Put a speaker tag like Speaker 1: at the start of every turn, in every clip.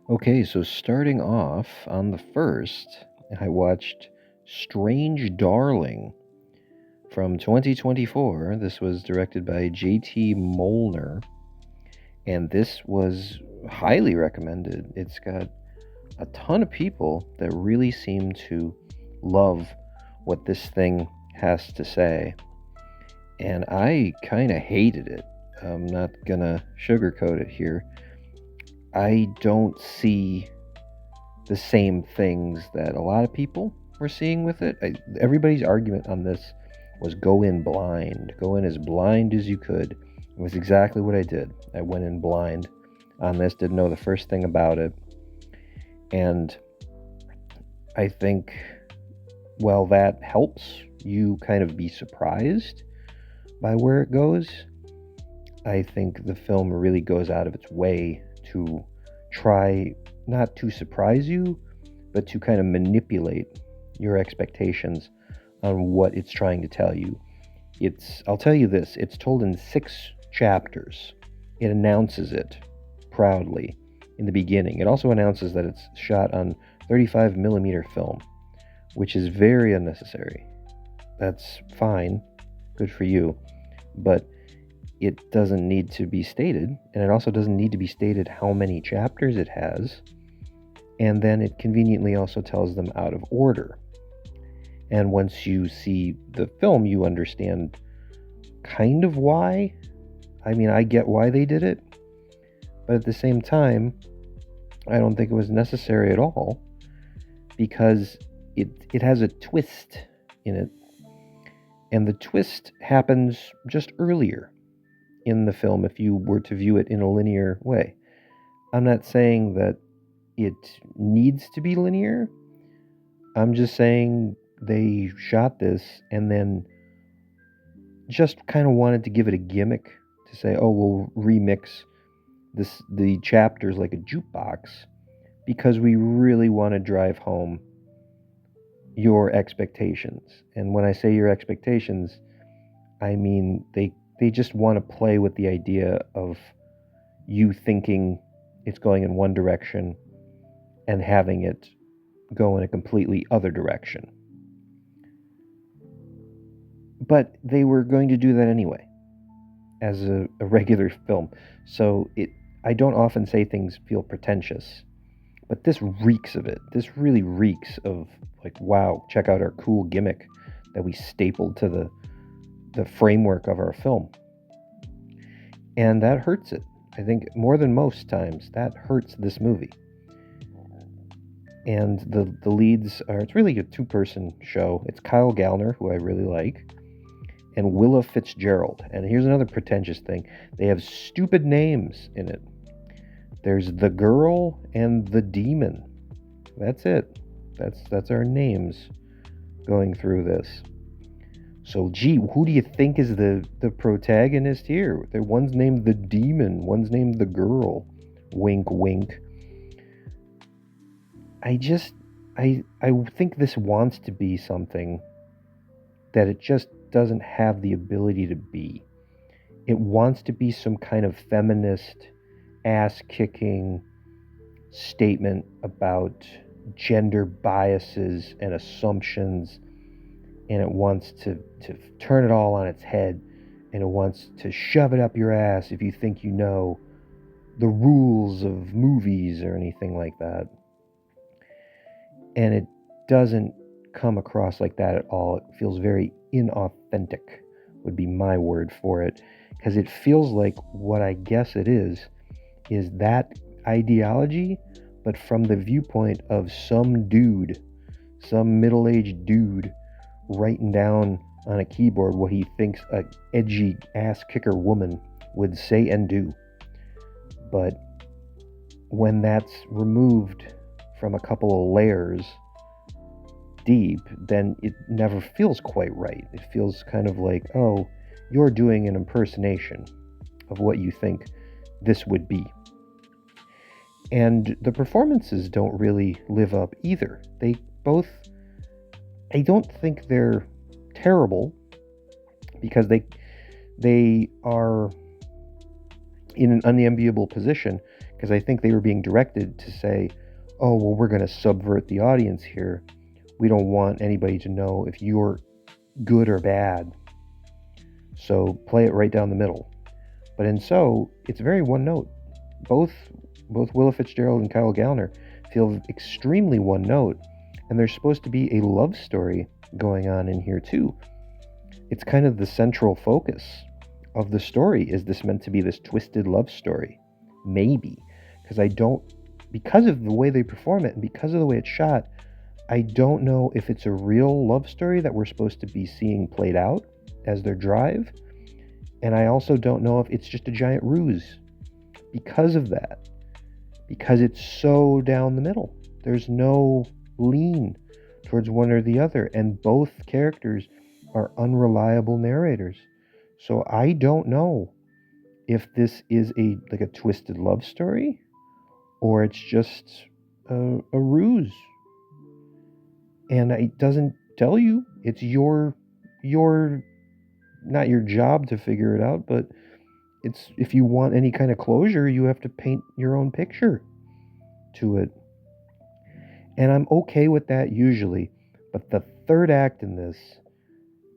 Speaker 1: Okay, so starting off on the first, I watched Strange Darling from 2024. This was directed by J.T. Molnar, and this was highly recommended. It's got a ton of people that really seem to love what this thing has to say, and I kind of hated it. I'm not gonna sugarcoat it here. I don't see the same things that a lot of people were seeing with it. Everybody's argument on this was go in blind, go in as blind as you could. It was exactly what I did. I went in blind on this, didn't know the first thing about it. And I think, well, that helps you kind of be surprised by where it goes. I think the film really goes out of its way to try not to surprise you, but to kind of manipulate your expectations on what it's trying to tell you. I'll tell you this, it's told in 6 chapters. It announces it proudly in the beginning. It also announces that it's shot on 35 millimeter film, which is very unnecessary. That's fine, good for you, but it doesn't need to be stated, and it also doesn't need to be stated how many chapters it has, and then it conveniently also tells them out of order. And once you see the film, you understand kind of why. I mean, I get why they did it, but at the same time, I don't think it was necessary at all, because it has a twist in it, and the twist happens just earlier in the film if you were to view it in a linear way. I'm not saying that it needs to be linear. I'm just saying they shot this and then just kind of wanted to give it a gimmick to say, oh, we'll remix the chapters like a jukebox, because we really want to drive home your expectations. And when I say your expectations, I mean they just want to play with the idea of you thinking it's going in one direction and having it go in a completely other direction. But they were going to do that anyway as a regular film. So I don't often say things feel pretentious, but this reeks of it. This really reeks of, like, wow, check out our cool gimmick that we stapled to the framework of our film. And that hurts it. I think more than most times, that hurts this movie. And the leads are, it's really a 2-person show. It's Kyle Gallner, who I really like, and Willa Fitzgerald. And here's another pretentious thing. They have stupid names in it. There's the girl and the demon. That's it. That's our names going through this. So, gee, who do you think is the protagonist here? One's named the demon, one's named the girl. Wink, wink. I think this wants to be something that it just doesn't have the ability to be. It wants to be some kind of feminist, ass-kicking statement about gender biases and assumptions, and it wants to turn it all on its head, and it wants to shove it up your ass if you think you know the rules of movies or anything like that. And it doesn't come across like that at all. It feels very inauthentic, would be my word for it, because it feels like what I guess it is that ideology, but from the viewpoint of some dude, some middle-aged dude, writing down on a keyboard what he thinks a edgy ass-kicker woman would say and do. But when that's removed from a couple of layers deep, then it never feels quite right. It feels kind of like, oh, you're doing an impersonation of what you think this would be. And the performances don't really live up either. They both, I don't think they're terrible, because they are in an unenviable position, because I think they were being directed to say, oh, well, we're going to subvert the audience here. We don't want anybody to know if you're good or bad. So play it right down the middle. But in So, it's very one note. Both Willa Fitzgerald and Kyle Gallner feel extremely one note, and there's supposed to be a love story going on in here too. It's kind of the central focus of the story. Is this meant to be this twisted love story? Maybe. Because of the way they perform it and because of the way it's shot, I don't know if it's a real love story that we're supposed to be seeing played out as their drive. And I also don't know if it's just a giant ruse because of that. Because it's so down the middle. There's no lean towards one or the other. And both characters are unreliable narrators. So I don't know if this is a twisted love story or it's just a ruse. And it doesn't tell you. It's your not your job to figure it out, but it's, if you want any kind of closure, you have to paint your own picture to it. And I'm okay with that usually, but the third act in this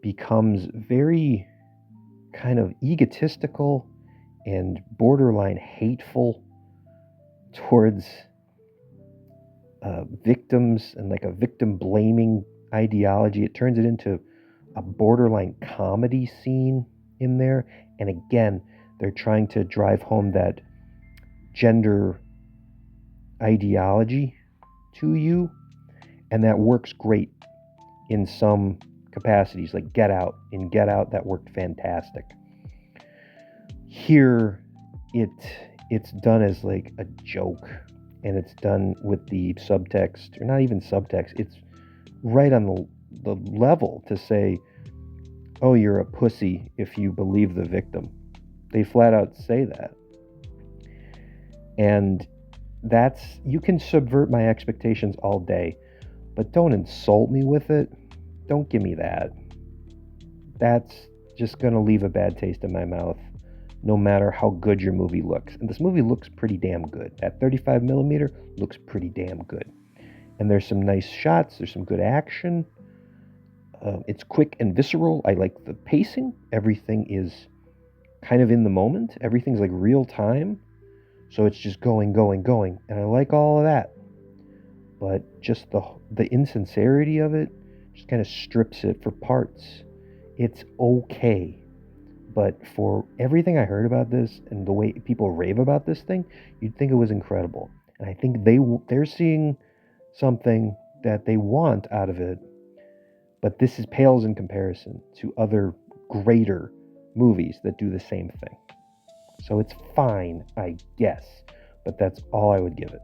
Speaker 1: becomes very kind of egotistical and borderline hateful towards victims and like a victim blaming ideology. It turns it into a borderline comedy scene in there. And again, they're trying to drive home that gender ideology to you. And that works great in some capacities, like Get Out. In Get Out, that worked fantastic. Here, it's done as like a joke. And it's done with the subtext, or not even subtext. It's right on the level to say, oh, you're a pussy if you believe the victim. They flat out say that. And you can subvert my expectations all day, but don't insult me with it. Don't give me that. That's just going to leave a bad taste in my mouth, no matter how good your movie looks. And this movie looks pretty damn good. That 35 millimeter looks pretty damn good. And there's some nice shots. There's some good action. It's quick and visceral. I like the pacing. Everything is kind of in the moment. Everything's like real time. So it's just going. And I like all of that. But just the insincerity of it just kind of strips it for parts. It's okay. But for everything I heard about this and the way people rave about this thing, you'd think it was incredible. And I think they're seeing something that they want out of it. But this pales in comparison to other greater movies that do the same thing. So it's fine, I guess. But that's all I would give it.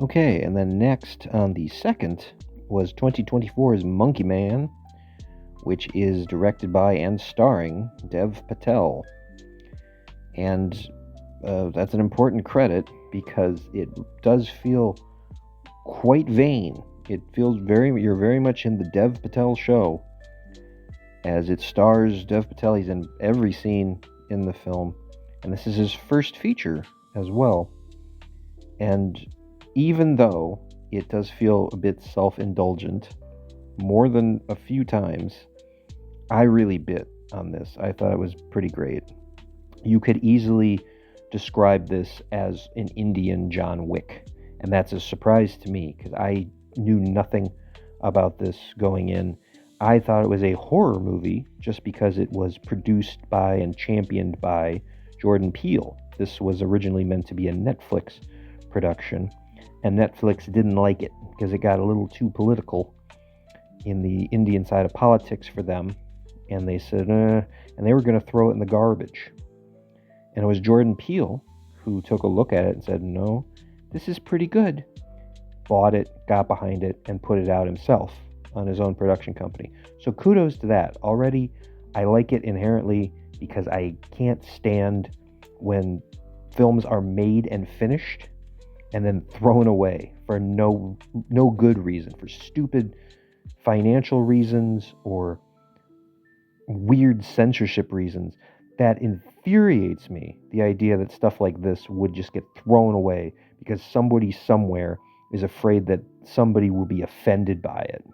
Speaker 1: Okay, and then next on the second was 2024's Monkey Man, which is directed by and starring Dev Patel. And that's an important credit because it does feel quite vain. It feels you're very much in the Dev Patel show, as it stars Dev Patel. He's in every scene in the film, and this is his first feature as well. And even though it does feel a bit self-indulgent, more than a few times, I really bit on this. I thought it was pretty great. You could easily describe this as an Indian John Wick, and that's a surprise to me because I knew nothing about this going in. I thought it was a horror movie just because it was produced by and championed by Jordan Peele. This was originally meant to be a Netflix production, and Netflix didn't like it because it got a little too political in the Indian side of politics for them. And they said, and they were going to throw it in the garbage. And it was Jordan Peele who took a look at it and said, no, this is pretty good. Bought it, got behind it, and put it out himself on his own production company. So kudos to that. Already, I like it inherently because I can't stand when films are made and finished and then thrown away for no good reason, for stupid financial reasons or weird censorship reasons. that infuriates me, the idea that stuff like this would just get thrown away because somebody somewhere is afraid that somebody will be offended by it.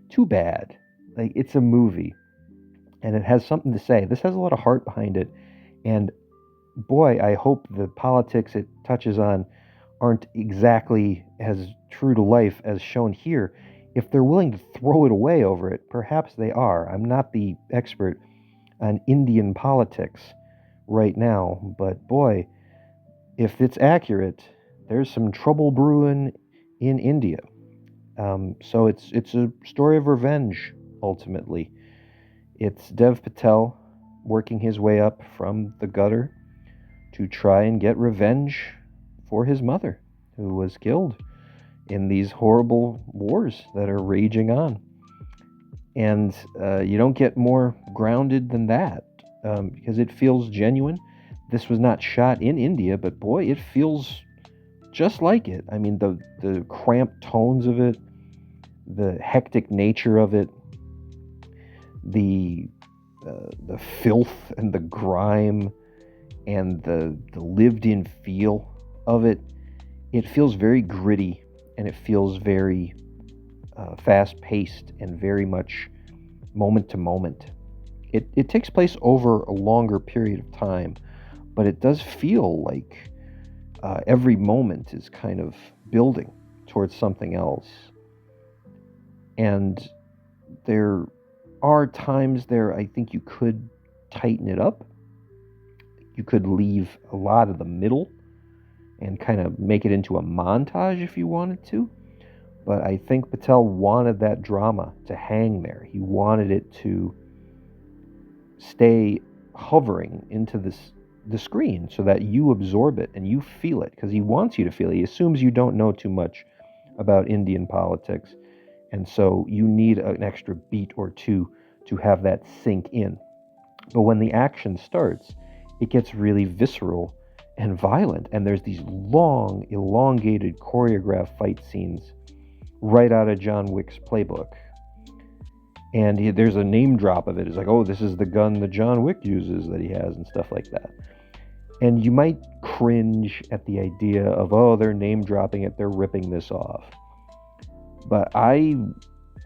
Speaker 1: Too bad. Like, it's a movie, and it has something to say. This has a lot of heart behind it, and boy, I hope the politics it touches on aren't exactly as true to life as shown here. If they're willing to throw it away over it, perhaps they are. I'm not the expert on Indian politics right now, but boy, if it's accurate, there's some trouble brewing in India. So it's a story of revenge, ultimately. It's Dev Patel working his way up from the gutter to try and get revenge for his mother, who was killed in these horrible wars that are raging on. And you don't get more grounded than that, because it feels genuine. This was not shot in India, but boy, it feels just like it. I mean, the cramped tones of it, the hectic nature of it, the filth and the grime, and the lived-in feel of it. It feels very gritty, and it feels very fast-paced and very much moment to moment. It takes place over a longer period of time, but it does feel like every moment is kind of building towards something else. And there are times there I think you could tighten it up. You could leave a lot of the middle and kind of make it into a montage if you wanted to. But I think Patel wanted that drama to hang there. He wanted it to stay hovering into the screen so that you absorb it and you feel it, because he wants you to feel it. He assumes you don't know too much about Indian politics, and so you need an extra beat or two to have that sink in. But when the action starts, it gets really visceral and violent, and there's these long, elongated, choreographed fight scenes right out of John Wick's playbook. And there's a name drop of it. It's like, oh, this is the gun that John Wick uses that he has and stuff like that. And you might cringe at the idea of, oh, they're name dropping it, they're ripping this off. But I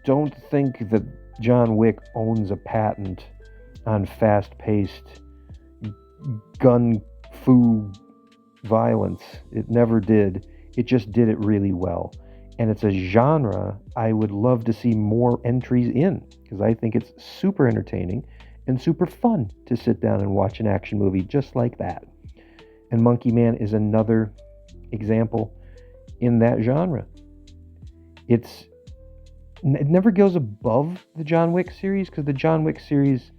Speaker 1: don't think that John Wick owns a patent on fast-paced gun fu violence. It never did. It just did it really well. And it's a genre I would love to see more entries in, because I think it's super entertaining and super fun to sit down and watch an action movie just like that. And Monkey Man is another example in that genre. It never goes above the John Wick series, because the John Wick series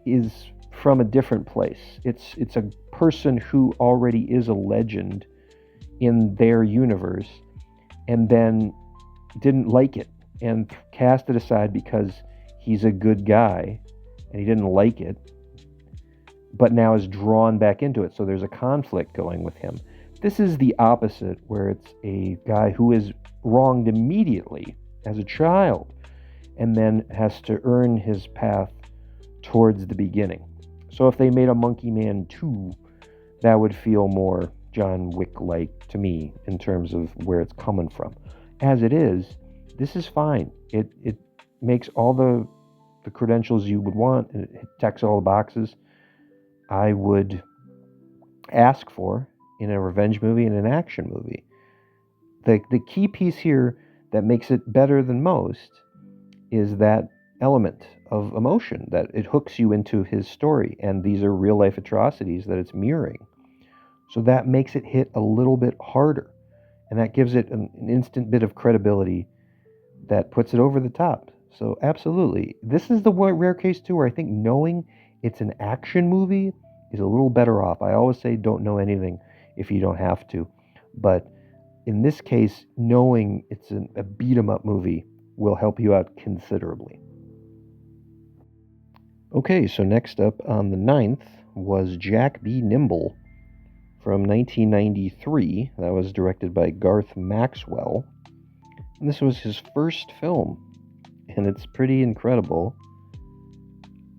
Speaker 1: is from a different place. It's a person who already is a legend in their universe and then didn't like it and cast it aside because he's a good guy and he didn't like it, but now is drawn back into it. So there's a conflict going with him. This is the opposite, where it's a guy who is wronged immediately as a child and then has to earn his path towards the beginning. So if they made a Monkey Man 2, that would feel more John Wick-like to me in terms of where it's coming from. As it is, this is fine. It makes all the credentials you would want. It checks all the boxes I would ask for in a revenge movie and an action movie. The key piece here that makes it better than most is that element of emotion, that it hooks you into his story, and these are real-life atrocities that it's mirroring. So that makes it hit a little bit harder, and that gives it an instant bit of credibility that puts it over the top. So absolutely, this is the rare case too where I think knowing it's an action movie is a little better off. I always say don't know anything if you don't have to, but in this case, knowing it's a beat-em-up movie will help you out considerably. Okay, so next up on the 9th was Jack Be Nimble from 1993. That was directed by Garth Maxwell. And this was his first film, and it's pretty incredible.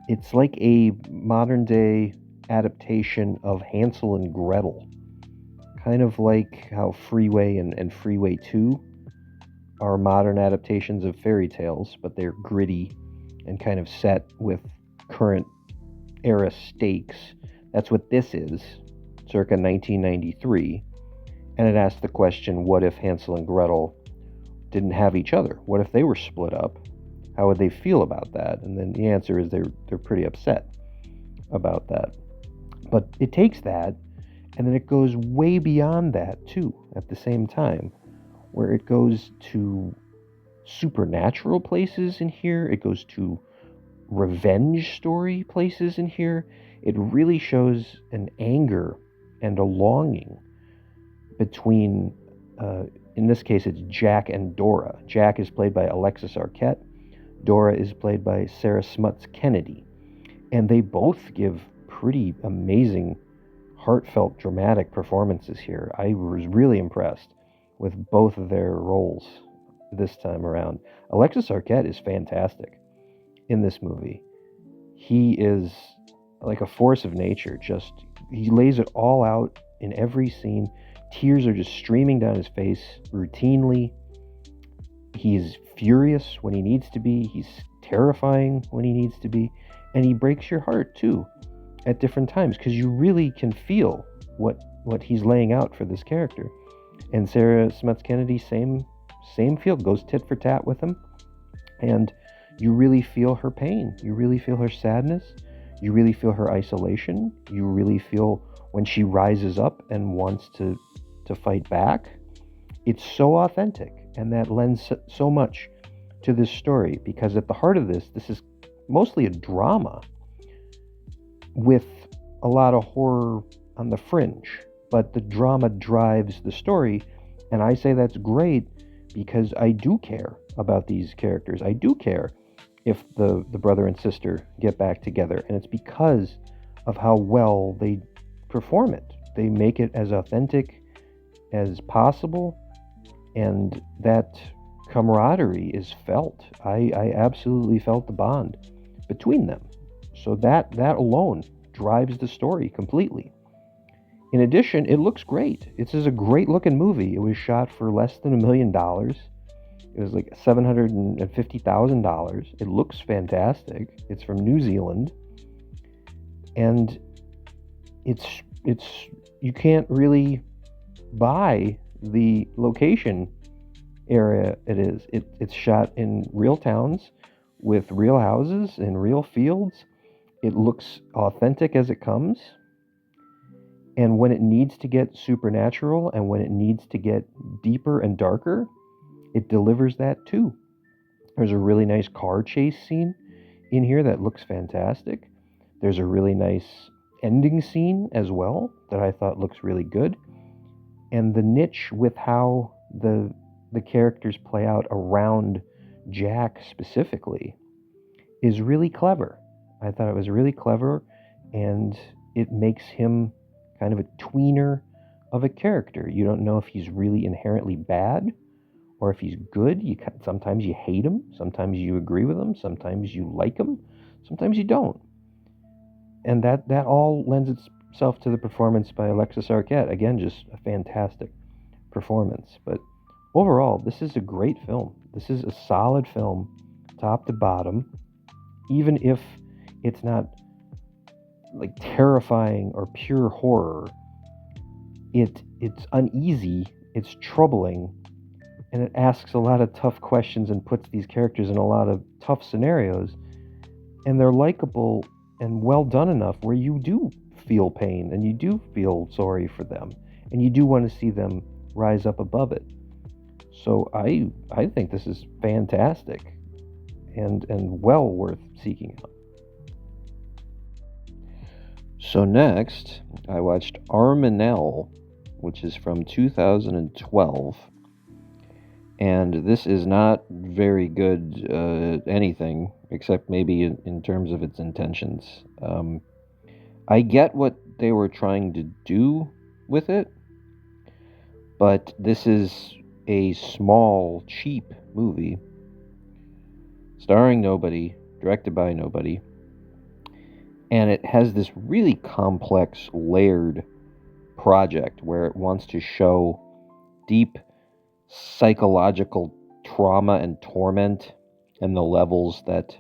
Speaker 1: It's like a modern-day adaptation of Hansel and Gretel. Kind of like how Freeway and Freeway 2 are modern adaptations of fairy tales, but they're gritty and kind of set with current era stakes. That's what this is, circa 1993. And it asks the question, what if Hansel and Gretel didn't have each other? What if they were split up? How would they feel about that? And then the answer is they're pretty upset about that. But it takes that, and then it goes way beyond that too at the same time, where it goes to supernatural places in here. It goes to revenge story places in here. It really shows an anger and a longing between, in this case, it's Jack and Dora. Jack is played by Alexis Arquette. Dora is played by Sarah Smuts Kennedy. And they both give pretty amazing, heartfelt, dramatic performances here. I was really impressed with both of their roles this time around. Alexis Arquette is fantastic in this movie. He is like a force of nature. He lays it all out in every scene. Tears are just streaming down his face routinely. He's furious when he needs to be. He's terrifying when he needs to be. And he breaks your heart, too, at different times, because you really can feel what he's laying out for this character. And Sarah Smuts Kennedy, same feel, goes tit for tat with him. And you really feel her pain. You really feel her sadness. You really feel her isolation. You really feel when she rises up and wants to fight back. It's so authentic, and that lends so much to this story, because at the heart of this is mostly a drama with a lot of horror on the fringe, but the drama drives the story, and I say that's great because I do care about these characters. I do care if the brother and sister get back together, and it's because of how well they perform it. They make it as authentic as possible, and that camaraderie is felt. I absolutely felt the bond between them. So that alone drives the story completely. In addition, it looks great. This is a great looking movie. It was shot for less than $1 million. It was like $750,000. It looks fantastic. It's from New Zealand, and it's you can't really buy the location area it is. It's shot in real towns with real houses and real fields. It looks authentic as it comes. And when it needs to get supernatural and when it needs to get deeper and darker, it delivers that too. There's a really nice car chase scene in here that looks fantastic. There's a really nice ending scene as well that I thought looks really good. And the niche with how the characters play out around Jack specifically is really clever. I thought it was really clever, and it makes him kind of a tweener of a character. You don't know if he's really inherently bad or if he's good. Sometimes you hate him, sometimes you agree with him, sometimes you like him, sometimes you don't. And that all lends itself to the performance by Alexis Arquette. Again, just a fantastic performance. But overall, this is a great film. This is a solid film, top to bottom. Even if it's not like terrifying or pure horror, it's uneasy, it's troubling, and it asks a lot of tough questions and puts these characters in a lot of tough scenarios. And they're likable and well done enough where you do feel pain and you do feel sorry for them and you do want to see them rise up above it. So I think this is fantastic and well worth seeking out. So next, I watched Armynel, which is from 2012. And this is not very good anything, except maybe in terms of its intentions. I get what they were trying to do with it, but this is a small, cheap movie, starring nobody, directed by nobody, And it has this really complex, layered project where it wants to show deep psychological trauma and torment and the levels that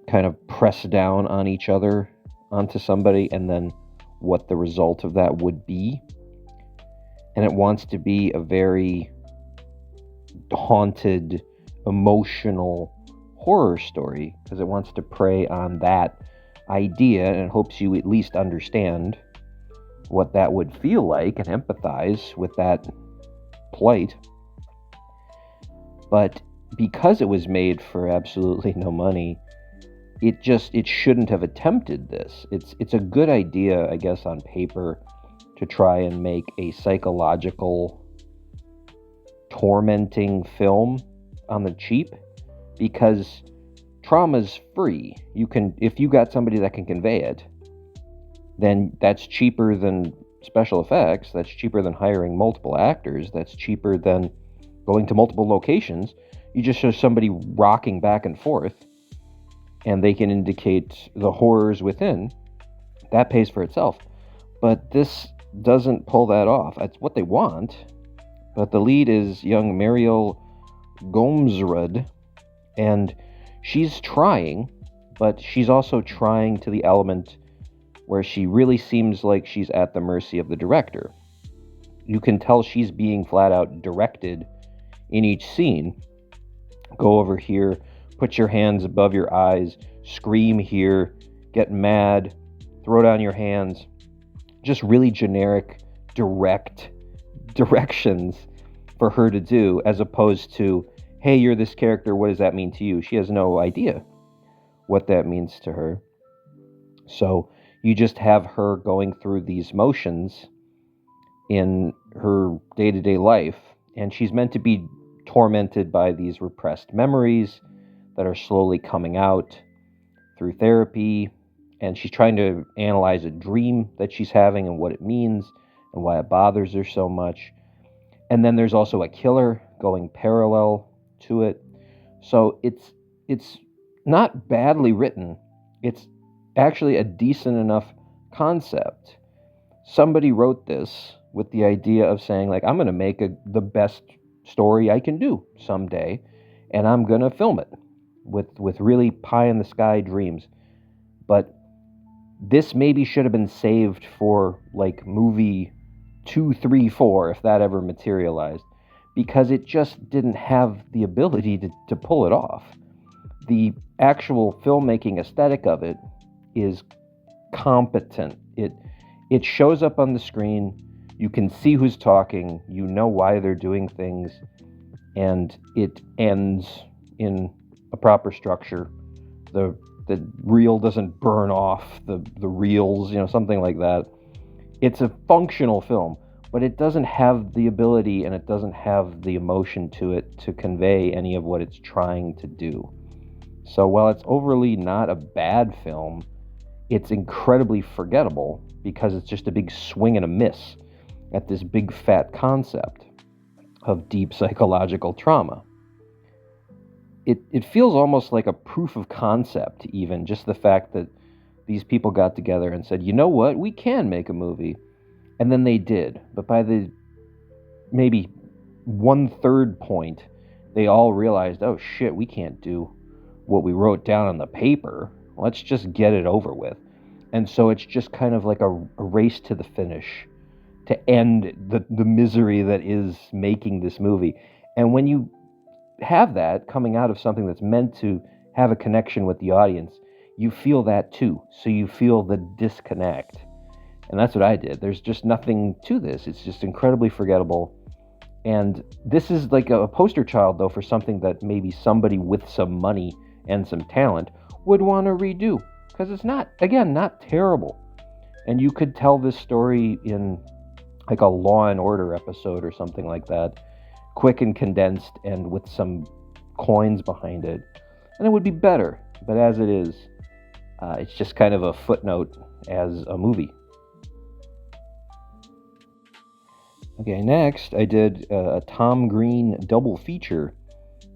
Speaker 1: kind of press down on each other onto somebody, and then what the result of that would be. And it wants to be a very haunted, emotional horror story because it wants to prey on that idea, and it hopes you at least understand what that would feel like and empathize with that plight. But because it was made for absolutely no money, it shouldn't have attempted this. It's a good idea, I guess, on paper to try and make a psychological tormenting film on the cheap, because trauma's free. You can, if you got somebody that can convey it, then that's cheaper than special effects, that's cheaper than hiring multiple actors, that's cheaper than going to multiple locations. You just show somebody rocking back and forth and they can indicate the horrors within. That pays for itself. But this doesn't pull that off. That's what they want. But the lead is young Mariel Gomsrud, and she's trying, but she's also trying to the element where she really seems like she's at the mercy of the director. You can tell she's being flat out directed in each scene. Go over here, put your hands above your eyes, scream here, get mad, throw down your hands. Just really generic, direct directions for her to do, as opposed to, hey, you're this character, what does that mean to you? She has no idea what that means to her. So you just have her going through these motions in her day-to-day life, and she's meant to be tormented by these repressed memories that are slowly coming out through therapy, and she's trying to analyze a dream that she's having and what it means and why it bothers her so much. And then there's also a killer going parallel to it. So it's not badly written. It's actually a decent enough concept. Somebody wrote this with the idea of saying, like, I'm going to make the best story I can do someday, and I'm going to film it with really pie-in-the-sky dreams. But this maybe should have been saved for, like, movie 2, 3, 4, if that ever materialized, because it just didn't have the ability to pull it off. The actual filmmaking aesthetic of it is competent. It shows up on the screen. You can see who's talking. You know why they're doing things. And it ends in a proper structure. The reel doesn't burn off the reels, something like that. It's a functional film, but it doesn't have the ability and it doesn't have the emotion to it to convey any of what it's trying to do. So while it's overly not a bad film, it's incredibly forgettable because it's just a big swing and a miss at this big fat concept of deep psychological trauma. It feels almost like a proof of concept, even just the fact that these people got together and said, you know what, we can make a movie. And then they did. But by the maybe 1/3 point, they all realized, oh shit, we can't do what we wrote down on the paper. Let's just get it over with. And so it's just kind of like a race to the finish to end the misery that is making this movie. And when you have that coming out of something that's meant to have a connection with the audience, you feel that too. So you feel the disconnect. And that's what I did. There's just nothing to this. It's just incredibly forgettable. And this is like a poster child, though, for something that maybe somebody with some money and some talent would want to redo. Because it's not terrible. And you could tell this story in like a Law and Order episode or something like that. Quick and condensed and with some coins behind it. And it would be better. But as it is, it's just kind of a footnote as a movie. Okay, next I did a Tom Green double feature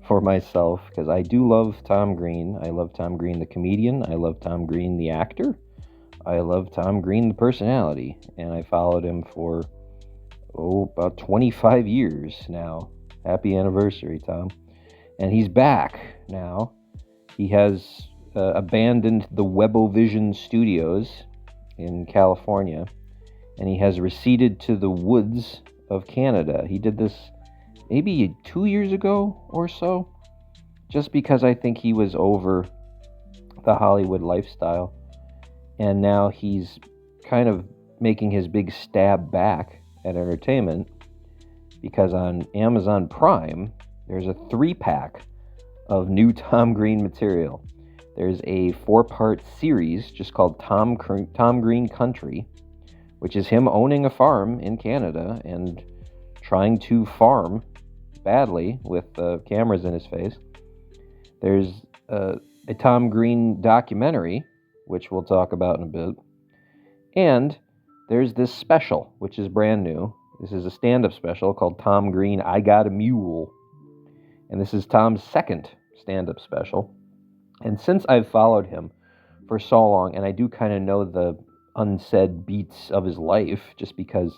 Speaker 1: for myself, because I do love Tom Green. I love Tom Green the comedian. I love Tom Green the actor. I love Tom Green the personality. And I followed him for, about 25 years now. Happy anniversary, Tom. And he's back now. He has abandoned the Webovision Studios in California, and he has receded to the woods of Canada. He did this maybe 2 years ago or so, just because I think he was over the Hollywood lifestyle. And now he's kind of making his big stab back at entertainment, because on Amazon Prime, there's a 3-pack of new Tom Green material. There's a 4-part series just called Tom Green Country, which is him owning a farm in Canada and trying to farm badly with cameras in his face. There's a Tom Green documentary, which we'll talk about in a bit. And there's this special, which is brand new. This is a stand-up special called Tom Green, I Got a Mule. And this is Tom's second stand-up special. And since I've followed him for so long, and I do kind of know the unsaid beats of his life, just because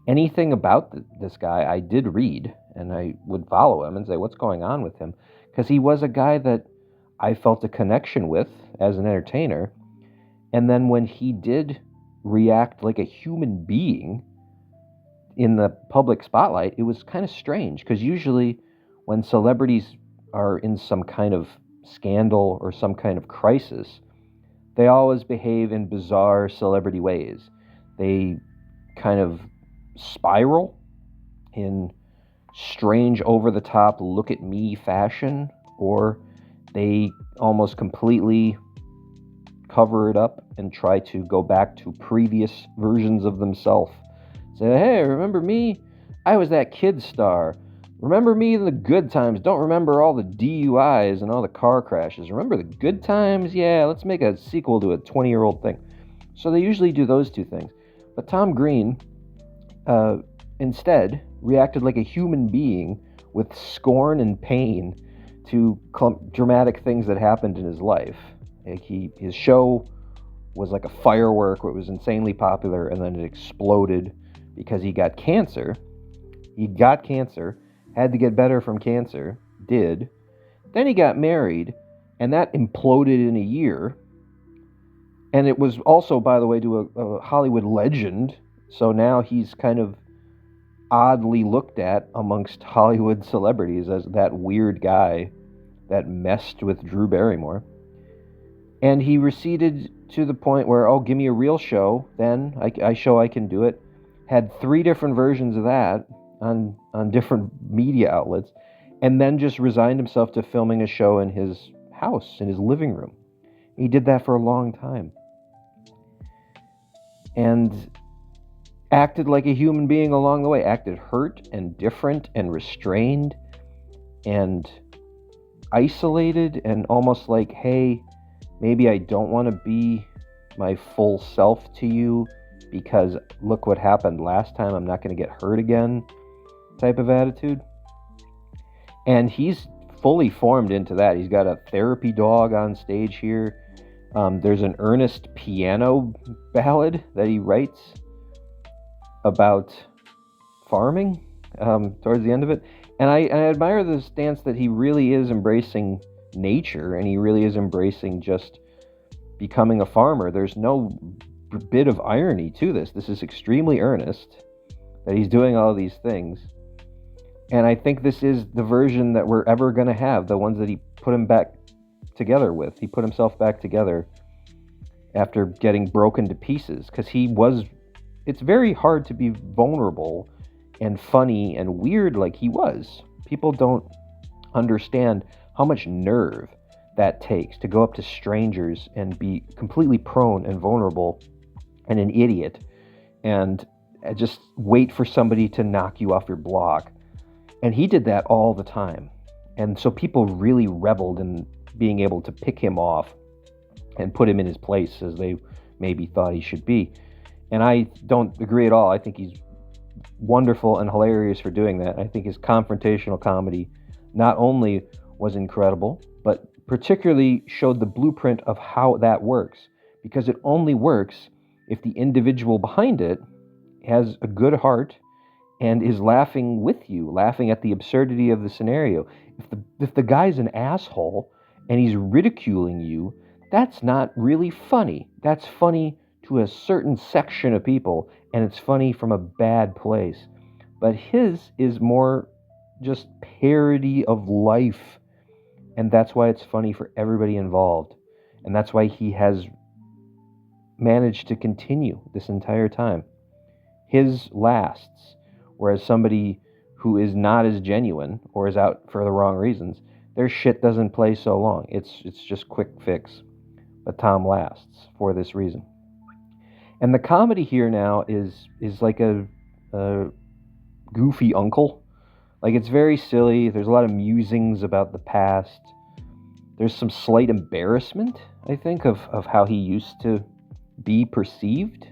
Speaker 1: anything about this guy I did read, and I would follow him and say, what's going on with him? Because he was a guy that I felt a connection with as an entertainer. And then when he did react like a human being in the public spotlight, it was kind of strange, because usually when celebrities are in some kind of scandal or some kind of crisis, they always behave in bizarre celebrity ways. They kind of spiral in strange, over-the-top, look-at-me fashion, or they almost completely cover it up and try to go back to previous versions of themselves. Say, hey, remember me? I was that kid star. Remember me in the good times. Don't remember all the DUIs and all the car crashes. Remember the good times? Yeah, let's make a sequel to a 20-year-old thing. So they usually do those two things. But Tom Green instead reacted like a human being with scorn and pain to dramatic things that happened in his life. Like his show was like a firework. It was insanely popular, and then it exploded because he got cancer. Had to get better from cancer, did. Then he got married, and that imploded in a year. And it was also, by the way, to a Hollywood legend. So now he's kind of oddly looked at amongst Hollywood celebrities as that weird guy that messed with Drew Barrymore. And he receded to the point where, give me a real show, then I show I can do it. Had 3 different versions of that on different media outlets, and then just resigned himself to filming a show in his house, in his living room. He did that for a long time. And acted like a human being along the way. Acted hurt and different and restrained and isolated, and almost like, hey, maybe I don't want to be my full self to you, because look what happened last time, I'm not going to get hurt again, type of attitude. And he's fully formed into that. He's got a therapy dog on stage here. There's an earnest piano ballad that he writes about farming towards the end of it. And I admire the stance that he really is embracing nature, and he really is embracing just becoming a farmer. There's no bit of irony to this. This is extremely earnest that he's doing all these things. And I think this is the version that we're ever going to have, the ones that he put him back together with. He put himself back together after getting broken to pieces, because it's very hard to be vulnerable and funny and weird like he was. People don't understand how much nerve that takes to go up to strangers and be completely prone and vulnerable and an idiot and just wait for somebody to knock you off your block. And he did that all the time. And so people really reveled in being able to pick him off and put him in his place as they maybe thought he should be. And I don't agree at all. I think he's wonderful and hilarious for doing that. I think his confrontational comedy not only was incredible, but particularly showed the blueprint of how that works. Because it only works if the individual behind it has a good heart and is laughing with you, laughing at the absurdity of the scenario. If the guy's an asshole and he's ridiculing you, that's not really funny. That's funny to a certain section of people, and it's funny from a bad place. But his is more just parody of life, and that's why it's funny for everybody involved. And that's why he has managed to continue this entire time. His lasts, whereas somebody who is not as genuine or is out for the wrong reasons, their shit doesn't play so long. It's just quick fix. But Tom lasts for this reason. And the comedy here now is like a goofy uncle. Like, it's very silly. There's a lot of musings about the past. There's some slight embarrassment, I think, of how he used to be perceived.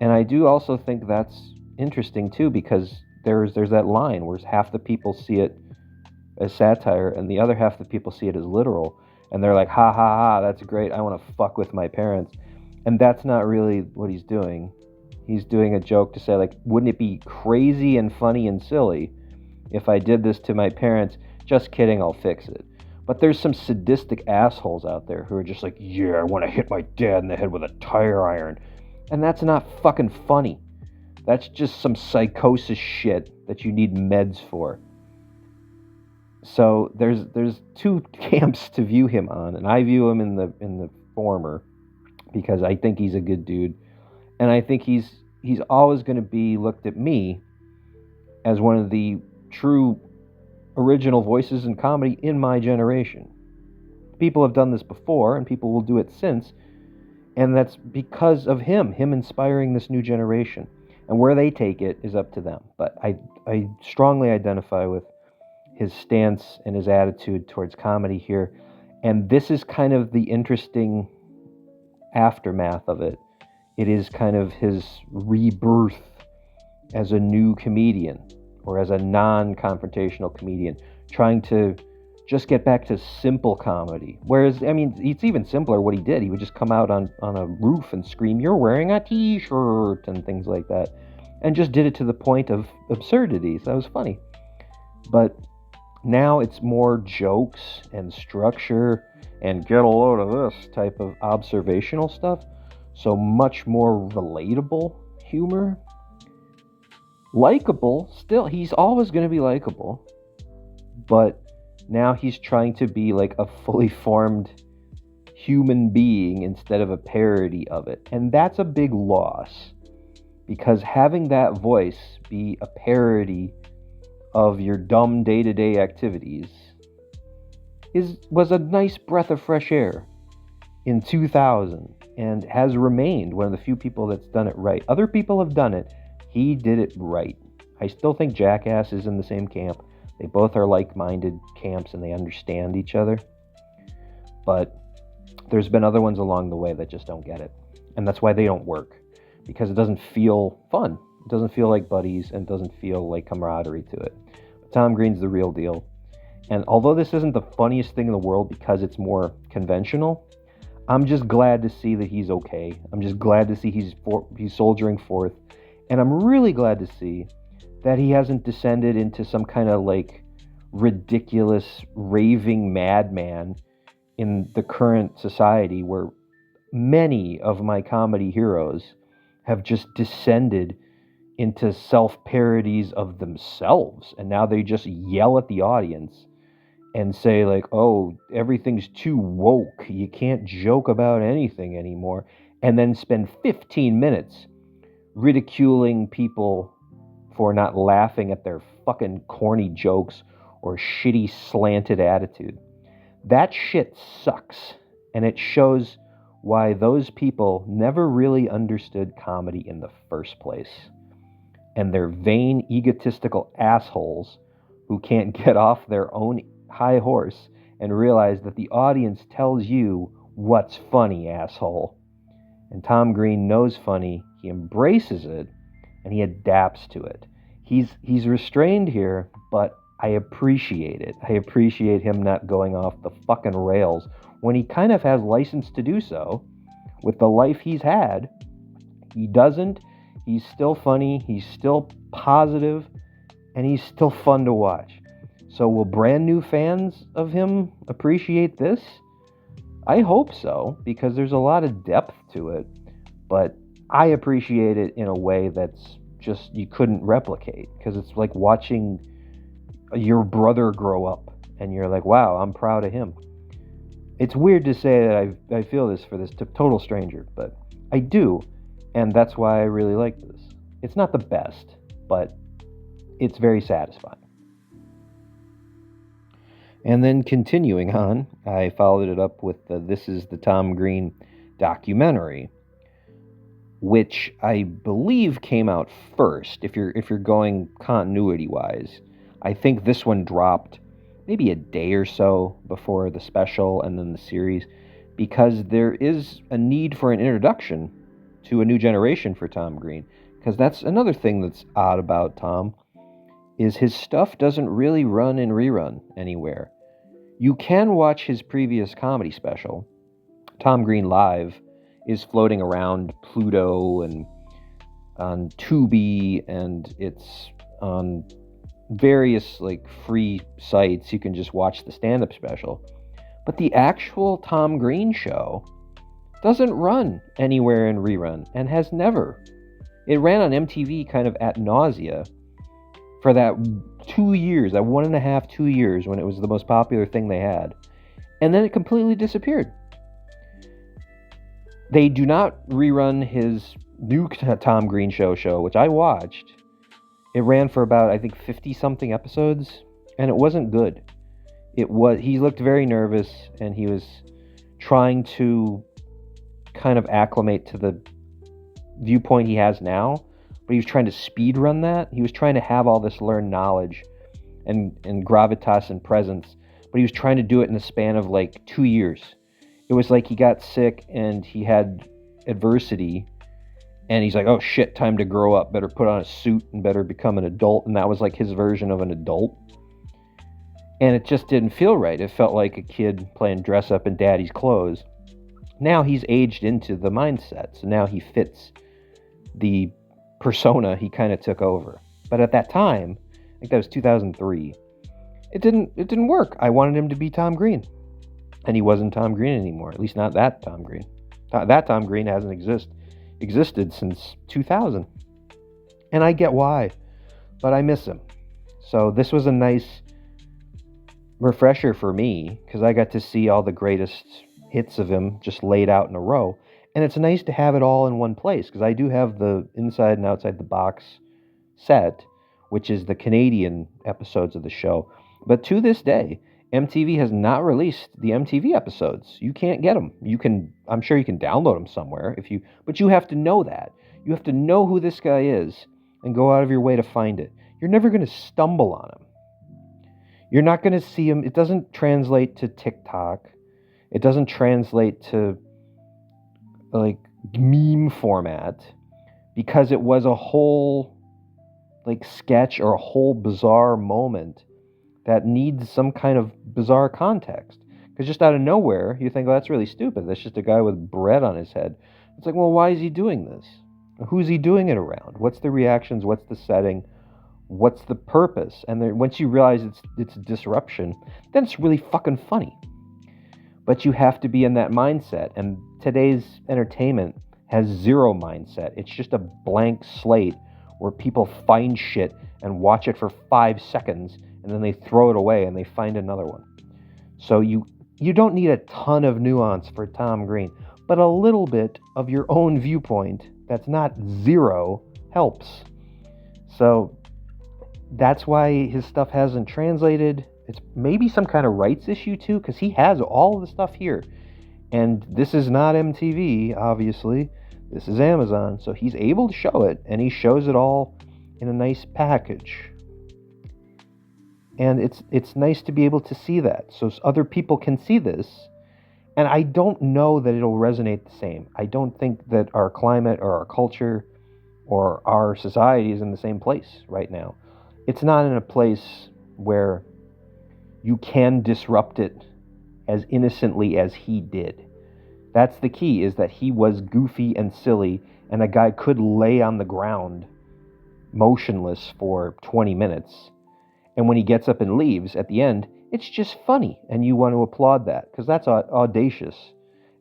Speaker 1: And I do also think that's interesting too, because there's that line where half the people see it as satire and the other half the people see it as literal, and they're like, ha ha ha, that's great, I want to fuck with my parents. And that's not really what he's doing. He's doing a joke to say, like, wouldn't it be crazy and funny and silly if I did this to my parents? Just kidding, I'll fix it. But there's some sadistic assholes out there who are just like, yeah, I want to hit my dad in the head with a tire iron. And that's not fucking funny. That's just some psychosis shit that you need meds for. So there's two camps to view him on, and I view him in the former because I think he's a good dude, and I think he's always going to be looked at me as one of the true original voices in comedy in my generation. People have done this before, and people will do it since. And that's because of him inspiring this new generation. And where they take it is up to them. But I strongly identify with his stance and his attitude towards comedy here. And this is kind of the interesting aftermath of it. It is kind of his rebirth as a new comedian, or as a non-confrontational comedian, trying to just get back to simple comedy. Whereas, I mean, it's even simpler what he did. He would just come out on a roof and scream, "You're wearing a t-shirt," and things like that. And just did it to the point of absurdity. So that was funny. But now it's more jokes and structure and get a load of this type of observational stuff. So much more relatable humor. Likeable, still, he's always going to be likable. But now he's trying to be like a fully formed human being instead of a parody of it. And that's a big loss, because having that voice be a parody of your dumb day-to-day activities was a nice breath of fresh air in 2000, and has remained one of the few people that's done it right. Other people have done it. He did it right. I still think Jackass is in the same camp. They both are like-minded camps, and they understand each other. But there's been other ones along the way that just don't get it. And that's why they don't work. Because it doesn't feel fun. It doesn't feel like buddies, and it doesn't feel like camaraderie to it. But Tom Green's the real deal. And although this isn't the funniest thing in the world because it's more conventional, I'm just glad to see that he's okay. I'm just glad to see he's soldiering forth. And I'm really glad to see that he hasn't descended into some kind of like ridiculous raving madman in the current society, where many of my comedy heroes have just descended into self-parodies of themselves, and now they just yell at the audience and say like, oh, everything's too woke, you can't joke about anything anymore, and then spend 15 minutes ridiculing people for not laughing at their fucking corny jokes or shitty slanted attitude. That shit sucks, and it shows why those people never really understood comedy in the first place. And they're vain, egotistical assholes who can't get off their own high horse and realize that the audience tells you what's funny, asshole. And Tom Green knows funny, he embraces it, and he adapts to it. He's restrained here, but I appreciate it. I appreciate him not going off the fucking rails when he kind of has license to do so with the life he's had. He doesn't. He's still funny. He's still positive, and he's still fun to watch. So will brand new fans of him appreciate this? I hope so, because there's a lot of depth to it, but I appreciate it in a way that's just you couldn't replicate, because it's like watching your brother grow up, and you're like, wow, I'm proud of him. It's weird to say that I feel this for this total stranger, but I do, and that's why I really like this. It's not the best, but it's very satisfying. And then continuing on, I followed it up with This Is the Tom Green documentary, which I believe came out first. If you're going continuity-wise, I think this one dropped maybe a day or so before the special and then the series, because there is a need for an introduction to a new generation for Tom Green. Because that's another thing that's odd about Tom, is his stuff doesn't really run in rerun anywhere. You can watch his previous comedy special, Tom Green Live, is floating around Pluto and on Tubi, and it's on various like free sites. You can just watch the stand-up special. But the actual Tom Green show doesn't run anywhere in rerun, and has never. It ran on MTV kind of ad nausea for that 2 years, that 1.5, 2 years, when it was the most popular thing they had. And then it completely disappeared. They do not rerun his new Tom Green show, which I watched. It ran for about, I think, 50-something episodes, and it wasn't good. He looked very nervous, and he was trying to kind of acclimate to the viewpoint he has now, but he was trying to speed run that. He was trying to have all this learned knowledge and gravitas and presence, but he was trying to do it in the span of like 2 years. It was like he got sick and he had adversity, and he's like, oh shit, time to grow up, better put on a suit and better become an adult. And that was like his version of an adult. And it just didn't feel right. It felt like a kid playing dress up in daddy's clothes. Now he's aged into the mindset, so now he fits the persona he kind of took over. But at that time, I think that was 2003, it didn't work. I wanted him to be Tom Green, and he wasn't Tom Green anymore. At least not that Tom Green. That Tom Green hasn't existed since 2000, and I get why, but I miss him. So this was a nice refresher for me, because I got to see all the greatest hits of him just laid out in a row. And it's nice to have it all in one place, because I do have the inside and outside the box set, which is the Canadian episodes of the show. But to this day, MTV has not released the MTV episodes. You can't get them. I'm sure you can download them somewhere but you have to know that. You have to know who this guy is and go out of your way to find it. You're never going to stumble on him. You're not going to see him. It doesn't translate to TikTok. It doesn't translate to like meme format, because it was a whole like sketch or a whole bizarre moment that needs some kind of bizarre context. Because just out of nowhere, you think, well, that's really stupid. That's just a guy with bread on his head. It's like, well, why is he doing this? Who's he doing it around? What's the reactions? What's the setting? What's the purpose? And then once you realize it's a disruption, then it's really fucking funny. But you have to be in that mindset. And today's entertainment has zero mindset. It's just a blank slate where people find shit and watch it for 5 seconds, and then they throw it away and they find another one. So you don't need a ton of nuance for Tom Green, but a little bit of your own viewpoint that's not zero helps. So that's why his stuff hasn't translated. It's maybe some kind of rights issue too, because he has all of the stuff here. And this is not MTV, obviously. This is Amazon. So he's able to show it, and he shows it all in a nice package. And it's nice to be able to see that, so other people can see this. And I don't know that it'll resonate the same. I don't think that our climate or our culture or our society is in the same place right now. It's not in a place where you can disrupt it as innocently as he did. That's the key, is that he was goofy and silly, and a guy could lay on the ground motionless for 20 minutes. And when he gets up and leaves at the end, it's just funny, and you want to applaud that, because that's audacious,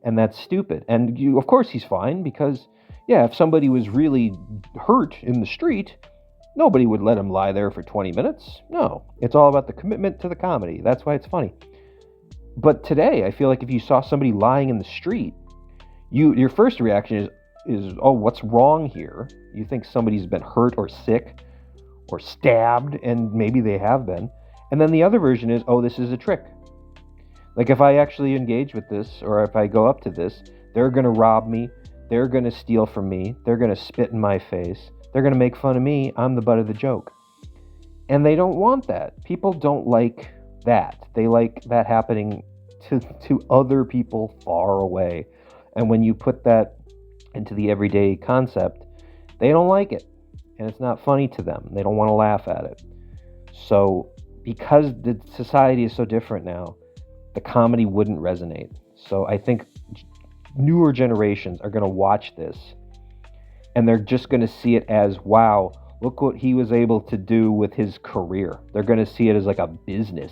Speaker 1: and that's stupid. And of course he's fine, because, yeah, if somebody was really hurt in the street, nobody would let him lie there for 20 minutes. No, it's all about the commitment to the comedy. That's why it's funny. But today, I feel like if you saw somebody lying in the street, your first reaction is, oh, what's wrong here? You think somebody's been hurt or sick or stabbed, and maybe they have been. And then the other version is, oh, this is a trick. Like, if I actually engage with this, or if I go up to this, they're going to rob me, they're going to steal from me, they're going to spit in my face, they're going to make fun of me, I'm the butt of the joke. And they don't want that. People don't like that. They like that happening to other people far away. And when you put that into the everyday concept, they don't like it. And it's not funny to them. They don't want to laugh at it. So because the society is so different now, the comedy wouldn't resonate. So I think newer generations are going to watch this, and they're just going to see it as, wow, look what he was able to do with his career. They're going to see it as like a business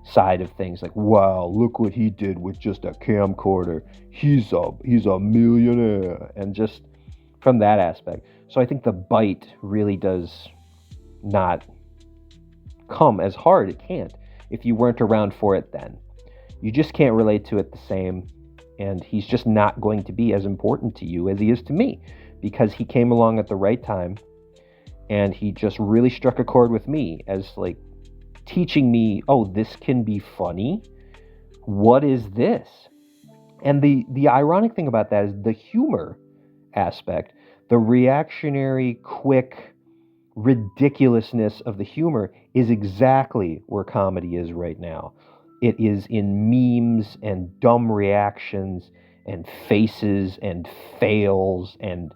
Speaker 1: side of things. Like, wow, look what he did with just a camcorder. He's a millionaire. And just from that aspect. So I think the bite really does not come as hard. It can't if you weren't around for it then. You just can't relate to it the same, and he's just not going to be as important to you as he is to me, because he came along at the right time, and he just really struck a chord with me as like teaching me, oh, this can be funny. What is this? And the ironic thing about that is the humor aspect, the reactionary, quick ridiculousness of the humor is exactly where comedy is right now. It is in memes and dumb reactions and faces and fails and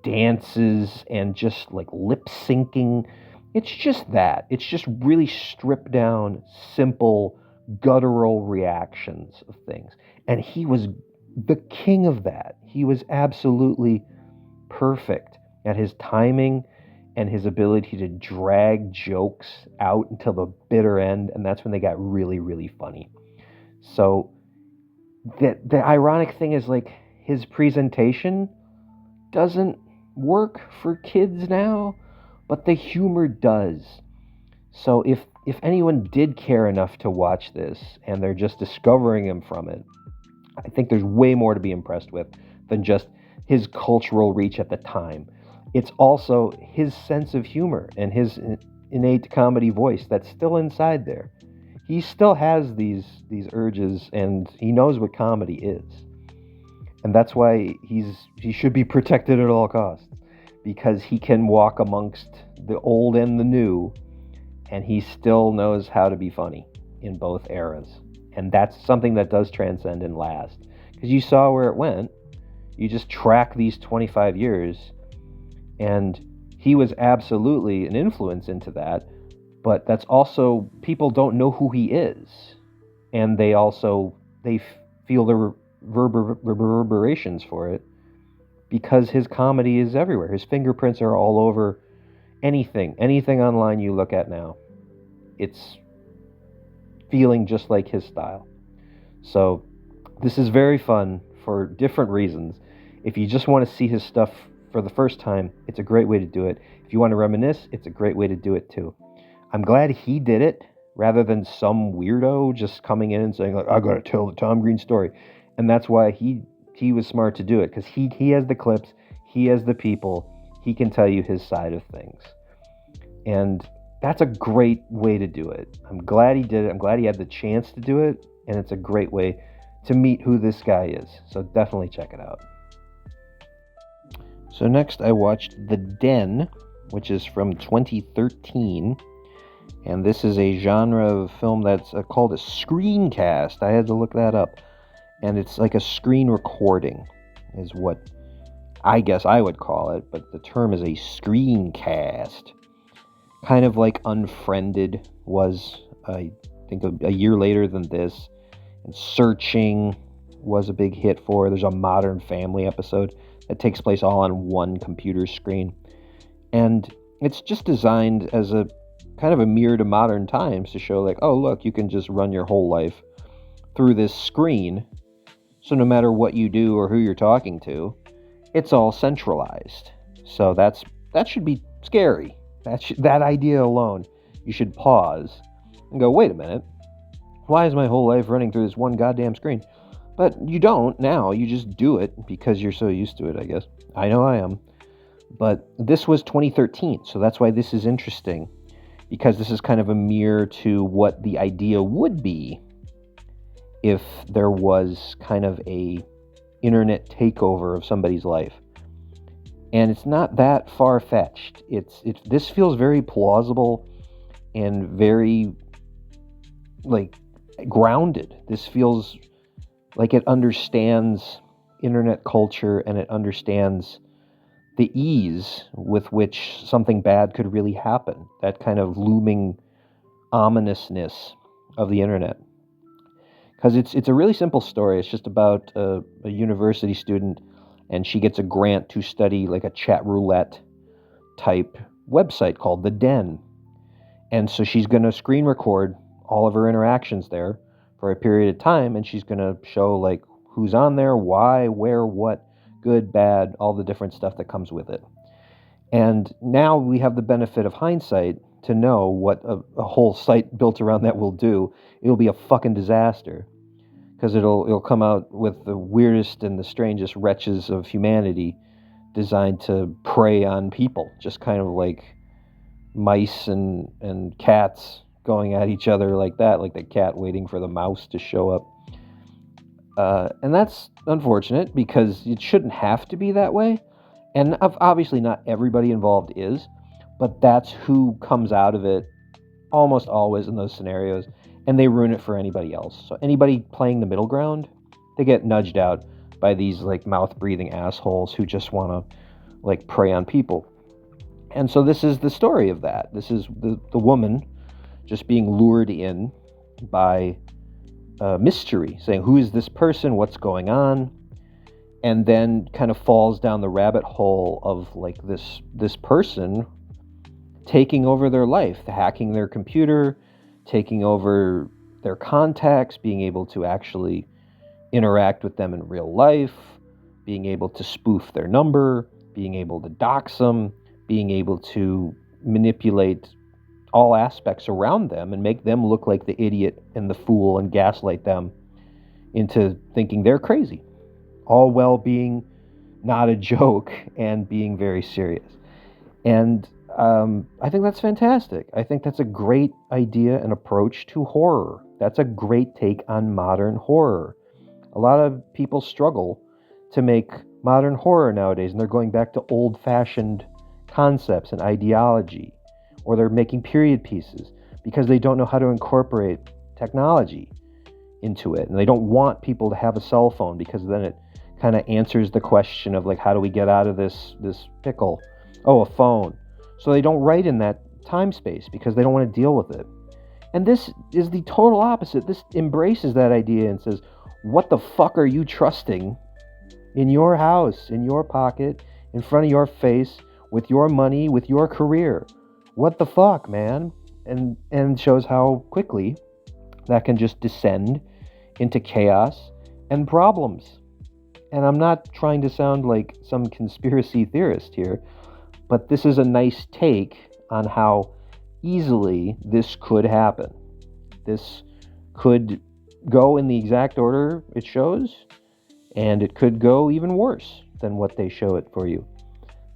Speaker 1: dances and just like lip syncing. It's just that. It's just really stripped down, simple, guttural reactions of things. And he was the king of that. He was absolutely perfect at his timing and his ability to drag jokes out until the bitter end, and that's when they got really, really funny. So the ironic thing is, like, his presentation doesn't work for kids now, but the humor does. So if anyone did care enough to watch this and they're just discovering him from it, I think there's way more to be impressed with than just his cultural reach at the time. It's also his sense of humor and his innate comedy voice that's still inside there. He still has these urges, and he knows what comedy is. And that's why he should be protected at all costs, because he can walk amongst the old and the new, and he still knows how to be funny in both eras. And that's something that does transcend and last. Because you saw where it went. You just track these 25 years, and he was absolutely an influence into that. But that's also, people don't know who he is. And they feel the reverberations for it, because his comedy is everywhere. His fingerprints are all over anything online you look at now. It's feeling just like his style. So this is very fun for different reasons. If you just want to see his stuff for the first time, it's a great way to do it. If you want to reminisce, it's a great way to do it too. I'm glad he did it rather than some weirdo just coming in and saying, like, I gotta tell the Tom Green story. And that's why he was smart to do it, because he has the clips, he has the people, he can tell you his side of things. And that's a great way to do it. I'm glad he did it. I'm glad he had the chance to do it. And it's a great way to meet who this guy is. So definitely check it out. So next I watched The Den, which is from 2013. And this is a genre of film that's called a screencast. I had to look that up. And it's like a screen recording is what I guess I would call it. But the term is a screencast. Kind of like Unfriended was, I think, a year later than this. And Searching was a big hit for. There's a Modern Family episode that takes place all on one computer screen. And it's just designed as a kind of a mirror to modern times to show, like, oh, look, you can just run your whole life through this screen. So no matter what you do or who you're talking to, it's all centralized. So that should be scary. That idea alone, you should pause and go, wait a minute, why is my whole life running through this one goddamn screen? But you don't now. You just do it because you're so used to it, I guess. I know I am. But this was 2013, so that's why this is interesting, because this is kind of a mirror to what the idea would be if there was kind of a internet takeover of somebody's life. And it's not that far-fetched. This feels very plausible and very, like, grounded. This feels like it understands internet culture, and it understands the ease with which something bad could really happen. That kind of looming ominousness of the internet. Because it's a really simple story. It's just about a university student, and she gets a grant to study like a chat roulette type website called The Den. And so she's going to screen record all of her interactions there for a period of time, and she's going to show like who's on there, why, where, what, good, bad, all the different stuff that comes with it. And now we have the benefit of hindsight to know what a whole site built around that will do. It'll be a fucking disaster, because it'll come out with the weirdest and the strangest wretches of humanity designed to prey on people, just kind of like mice and cats going at each other like that, like the cat waiting for the mouse to show up. And that's unfortunate, because it shouldn't have to be that way. And obviously not everybody involved is, but that's who comes out of it almost always in those scenarios, and they ruin it for anybody else. So anybody playing the middle ground, they get nudged out by these like mouth-breathing assholes who just want to like prey on people. And so this is the story of that. This is the woman just being lured in by mystery, saying, who is this person? What's going on? And then kind of falls down the rabbit hole of like this person taking over their life, hacking their computer, taking over their contacts, being able to actually interact with them in real life, being able to spoof their number, being able to dox them, being able to manipulate all aspects around them and make them look like the idiot and the fool and gaslight them into thinking they're crazy, all while being not a joke and being very serious. And I think that's fantastic. I think that's a great idea and approach to horror. That's a great take on modern horror. A lot of people struggle to make modern horror nowadays, and they're going back to old-fashioned concepts and ideology, or they're making period pieces because they don't know how to incorporate technology into it, and they don't want people to have a cell phone, because then it kind of answers the question of like, how do we get out of this pickle? Oh, a phone. So they don't write in that time space because they don't want to deal with it. And this is the total opposite. This embraces that idea and says, what the fuck are you trusting in your house, in your pocket, in front of your face, with your money, with your career? What the fuck, man? And shows how quickly that can just descend into chaos and problems. And I'm not trying to sound like some conspiracy theorist here, but this is a nice take on how easily this could happen. This could go in the exact order it shows, and it could go even worse than what they show it for you.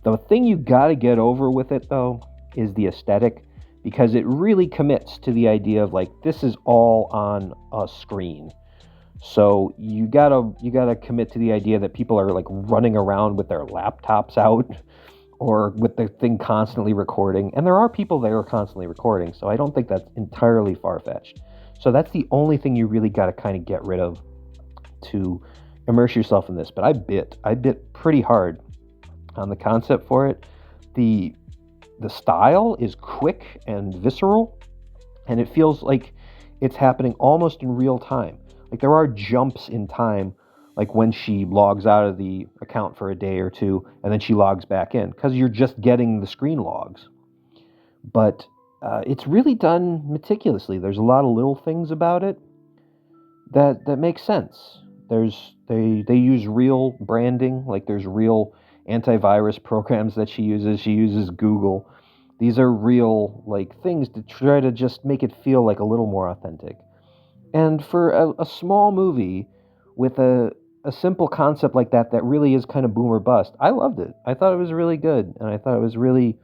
Speaker 1: The thing you gotta get over with it, though, is the aesthetic, because it really commits to the idea of like, this is all on a screen. So you gotta commit to the idea that people are like running around with their laptops out, or with the thing constantly recording. And there are people that are constantly recording, so I don't think that's entirely far-fetched. So that's the only thing you really got to kind of get rid of to immerse yourself in this. But I bit pretty hard on the concept for it. The the style is quick and visceral, and it feels like it's happening almost in real time. Like there are jumps in time, like when she logs out of the account for a day or two, and then she logs back in, because you're just getting the screen logs. But it's really done meticulously. There's a lot of little things about it that make sense. They use real branding, like there's real antivirus programs that she uses. She uses Google. These are real like things to try to just make it feel like a little more authentic. And for a small movie with a simple concept like that really is kind of boom or bust, I loved it. I thought it was really good, and I thought it was really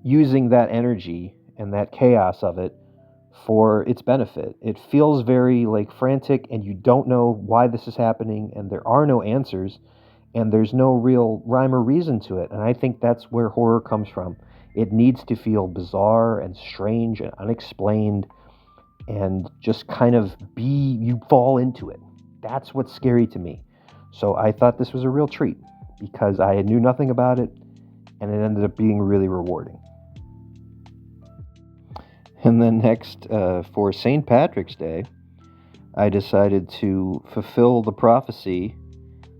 Speaker 1: using that energy and that chaos of it for its benefit. It feels very like frantic, and you don't know why this is happening, and there are no answers, and there's no real rhyme or reason to it. And I think that's where horror comes from. It needs to feel bizarre and strange and unexplained, and just kind of you fall into it. That's what's scary to me. So I thought this was a real treat because I knew nothing about it, and it ended up being really rewarding. And then next, for St. Patrick's Day, I decided to fulfill the prophecy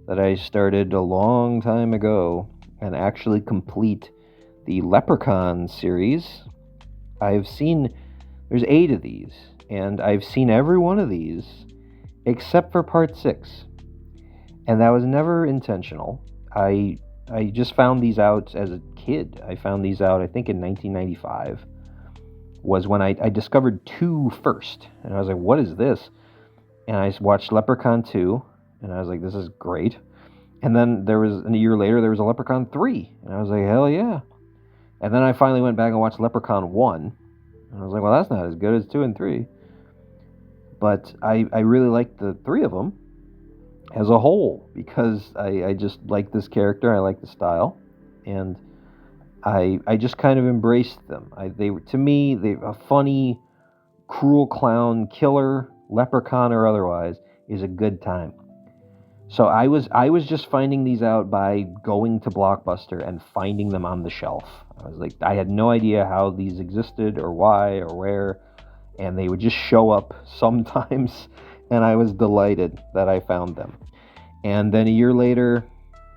Speaker 1: that I started a long time ago and actually complete the Leprechaun series. There's 8 of these, and I've seen every one of these except for part 6. And that was never intentional. I just found these out as a kid. I found these out, I think, in 1995. Was when I discovered 2 first. And I was like, what is this? And I watched Leprechaun 2, and I was like, this is great. And then a year later, there was a Leprechaun 3. And I was like, hell yeah. And then I finally went back and watched Leprechaun 1. And I was like, well, that's not as good as 2 and 3. But I really liked the 3 of them as a whole, because I just like this character, I like the style, and I just kind of embraced them. To me, a funny, cruel clown, killer, leprechaun or otherwise, is a good time. So I was just finding these out by going to Blockbuster and finding them on the shelf. I had no idea how these existed or why or where, and they would just show up sometimes, and I was delighted that I found them. And then a year later,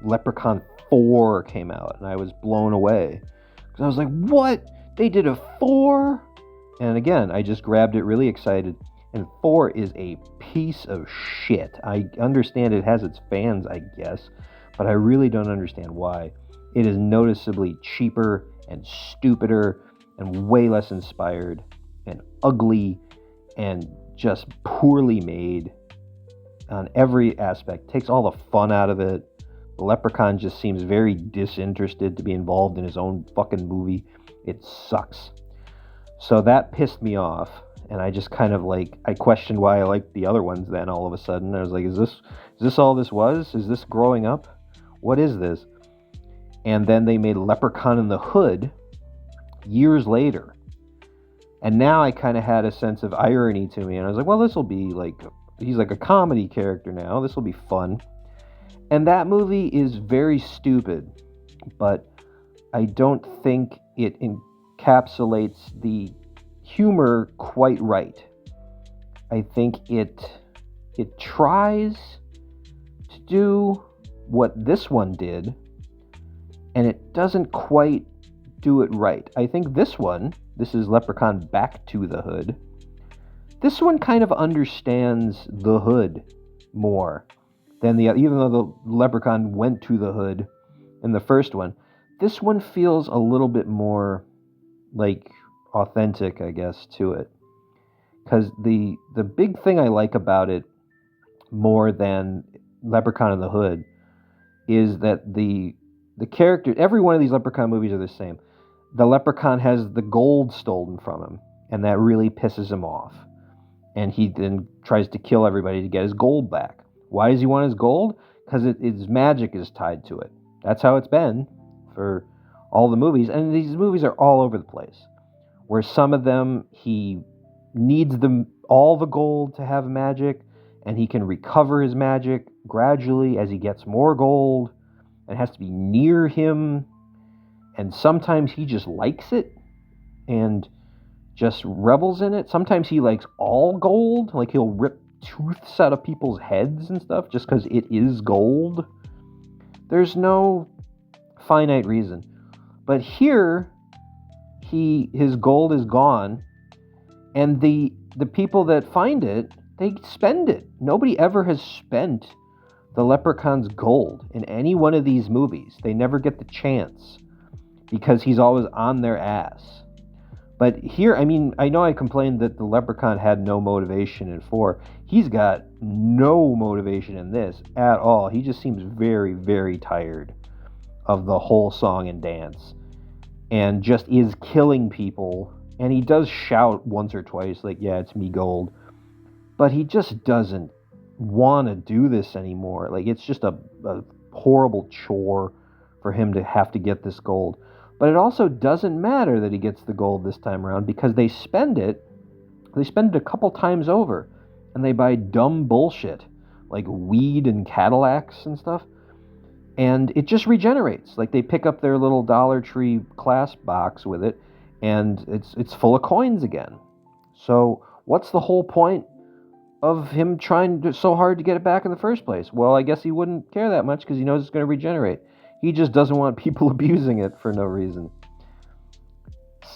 Speaker 1: Leprechaun 4 came out, and I was blown away. Because I was like, what? They did a 4? And again, I just grabbed it really excited. And 4 is a piece of shit. I understand it has its fans, I guess, but I really don't understand why. It is noticeably cheaper and stupider and way less inspired and ugly and just poorly made on every aspect. Takes all the fun out of it. The Leprechaun just seems very disinterested to be involved in his own fucking movie. It sucks. So that pissed me off, and I just kind of I questioned why I liked the other ones then all of a sudden. I was like, is this all this was? Is this growing up? What is this? And then they made Leprechaun in the Hood years later. And now I kind of had a sense of irony to me, and I was like, well, this will be he's like a comedy character now. This will be fun. And that movie is very stupid, but I don't think it encapsulates the humor quite right. I think it tries to do what this one did, and it doesn't quite do it right. I think this is Leprechaun Back to the Hood. This one kind of understands the hood more than even though the Leprechaun went to the hood in the first one. This one feels a little bit more authentic, I guess, to it. Because the big thing I like about it more than Leprechaun in the Hood is that the character, every one of these Leprechaun movies are the same. The Leprechaun has the gold stolen from him, and that really pisses him off. And he then tries to kill everybody to get his gold back. Why does he want his gold? Because his magic is tied to it. That's how it's been for all the movies. And these movies are all over the place. Where some of them, he needs all the gold to have magic, and he can recover his magic gradually as he gets more gold, and has to be near him. And sometimes he just likes it and just revels in it. Sometimes he likes all gold. Like he'll rip tooths out of people's heads and stuff just because it is gold. There's no finite reason. But here, his gold is gone, and the people that find it, they spend it. Nobody ever has spent the Leprechaun's gold in any one of these movies. They never get the chance because he's always on their ass. But here, I mean, I know I complained that the Leprechaun had no motivation in 4. He's got no motivation in this at all. He just seems very, very tired of the whole song and dance and just is killing people. And he does shout once or twice, like, yeah, it's me gold. But he just doesn't want to do this anymore. Like, it's just a horrible chore for him to have to get this gold. But it also doesn't matter that he gets the gold this time around because they spend it a couple times over. And they buy dumb bullshit like weed and Cadillacs and stuff. And it just regenerates. Like they pick up their little Dollar Tree class box with it, and it's full of coins again. So what's the whole point of him trying so hard to get it back in the first place? Well, I guess he wouldn't care that much because he knows it's going to regenerate. He just doesn't want people abusing it for no reason.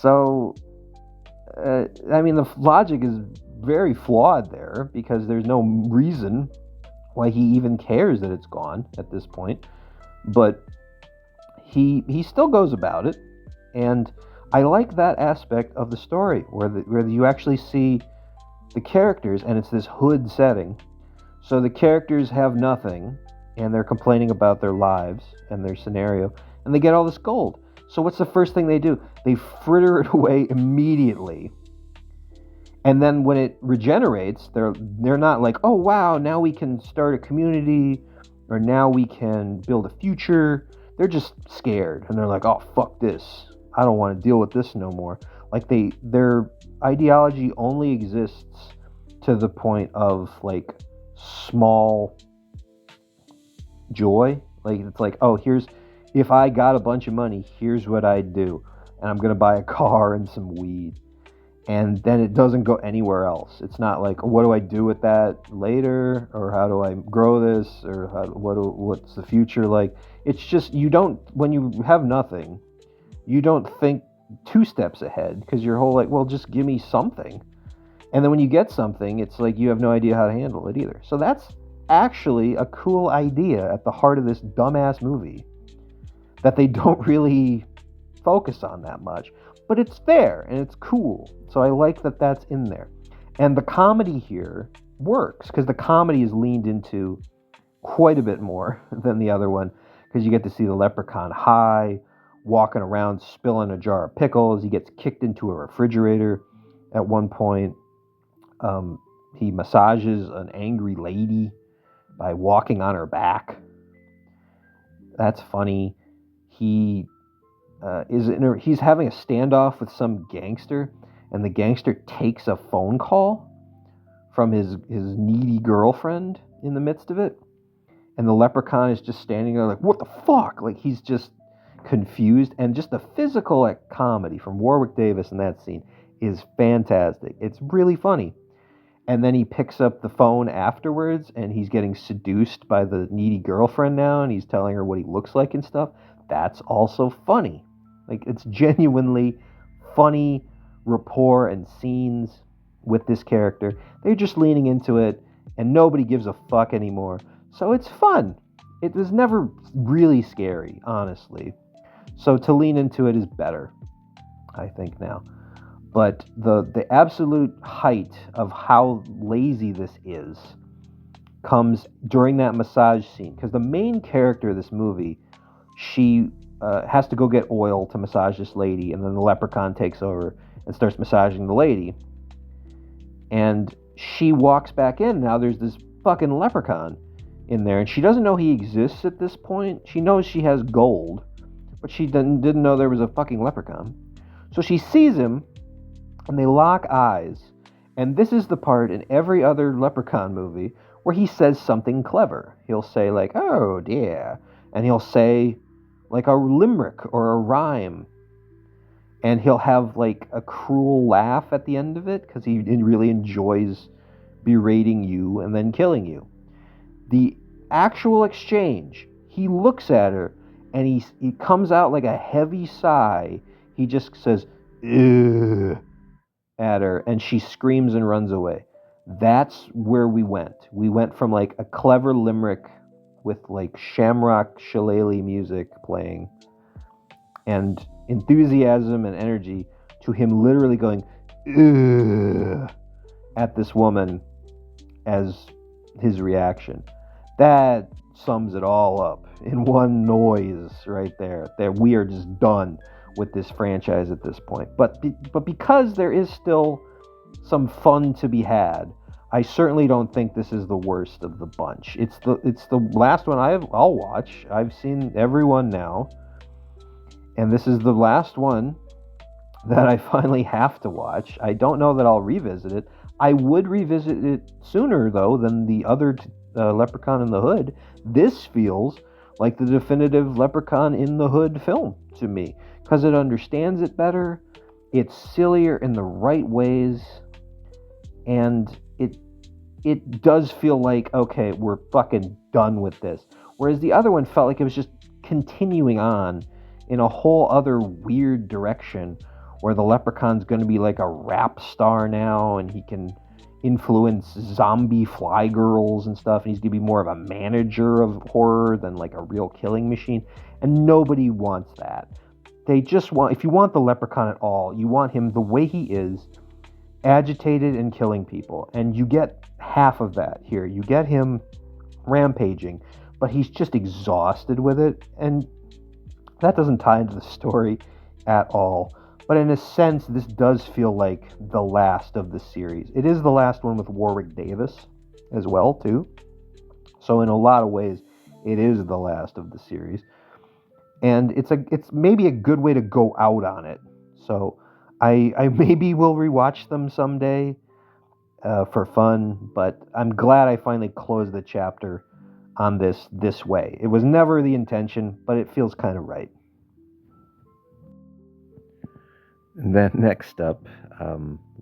Speaker 1: So, I mean, the logic is very flawed there because there's no reason why he even cares that it's gone at this point. But he still goes about it, and I like that aspect of the story where you actually see the characters, and it's this hood setting. So the characters have nothing, and they're complaining about their lives and their scenario, and they get all this gold. So what's the first thing they do? They fritter it away immediately. And then when it regenerates, they're not like, oh wow, now we can start a community, or now we can build a future. They're just scared, and they're like, oh fuck this, I don't want to deal with this no more. Like their ideology only exists to the point of like small joy. Like it's like, oh, if I got a bunch of money, here's what I'd do, and I'm gonna buy a car and some weed. And then it doesn't go anywhere else. It's not like, what do I do with that later? Or how do I grow this? Or what's the future like? It's just, when you have nothing, you don't think 2 steps ahead because you're whole like, well, just give me something. And then when you get something, it's like you have no idea how to handle it either. So that's actually a cool idea at the heart of this dumbass movie that they don't really focus on that much. But it's there, and it's cool. So I like that that's in there. And the comedy here works, because the comedy is leaned into quite a bit more than the other one, because you get to see the Leprechaun high, walking around, spilling a jar of pickles. He gets kicked into a refrigerator at one point. He massages an angry lady by walking on her back. That's funny. He's having a standoff with some gangster, and the gangster takes a phone call from his needy girlfriend in the midst of it, and the Leprechaun is just standing there like, what the fuck? Like, he's just confused. And just the physical comedy from Warwick Davis in that scene is fantastic. It's really funny. And then he picks up the phone afterwards, and he's getting seduced by the needy girlfriend now, and he's telling her what he looks like and stuff. That's also funny. Like, it's genuinely funny rapport and scenes with this character. They're just leaning into it, and nobody gives a fuck anymore. So it's fun. It was never really scary, honestly. So to lean into it is better, I think, now. But the absolute height of how lazy this is comes during that massage scene. Because the main character of this movie, she has to go get oil to massage this lady, and then the Leprechaun takes over and starts massaging the lady. And she walks back in. Now there's this fucking Leprechaun in there, and she doesn't know he exists at this point. She knows she has gold, but she didn't know there was a fucking Leprechaun. So she sees him, and they lock eyes. And this is the part in every other Leprechaun movie where he says something clever. He'll say like, oh dear, and he'll say like a limerick or a rhyme, and he'll have like a cruel laugh at the end of it because he really enjoys berating you and then killing you. The actual exchange, he looks at her and he comes out like a heavy sigh. He just says, "Ugh," at her, and she screams and runs away. That's where we went. We went from like a clever limerick with like shamrock shillelagh music playing and enthusiasm and energy to him literally going "Ugh" at this woman as his reaction. That sums it all up in one noise right there. That we are just done with this franchise at this point. But because there is still some fun to be had, I certainly don't think this is the worst of the bunch. It's the last one I'll watch. I've seen everyone now, and this is the last one that I finally have to watch. I don't know that I'll revisit it. I would revisit it sooner, though, than the other Leprechaun in the Hood. This feels like the definitive Leprechaun in the Hood film to me, because it understands it better, it's sillier in the right ways, and it does feel like, okay, we're fucking done with this. Whereas the other one felt like it was just continuing on in a whole other weird direction, where the Leprechaun's going to be like a rap star now, and he can influence zombie fly girls and stuff, and he's going to be more of a manager of horror than like a real killing machine. And nobody wants that. They just want, if you want the Leprechaun at all, you want him the way he is, agitated and killing people. And you get half of that here. You get him rampaging, but he's just exhausted with it, and that doesn't tie into the story at all. But in a sense, this does feel like the last of the series. It is the last one with Warwick Davis as well, too. So in a lot of ways, it is the last of the series. And it's maybe a good way to go out on it. So I maybe will rewatch them someday for fun, but I'm glad I finally closed the chapter on this way. It was never the intention, but it feels kind of right. And then next up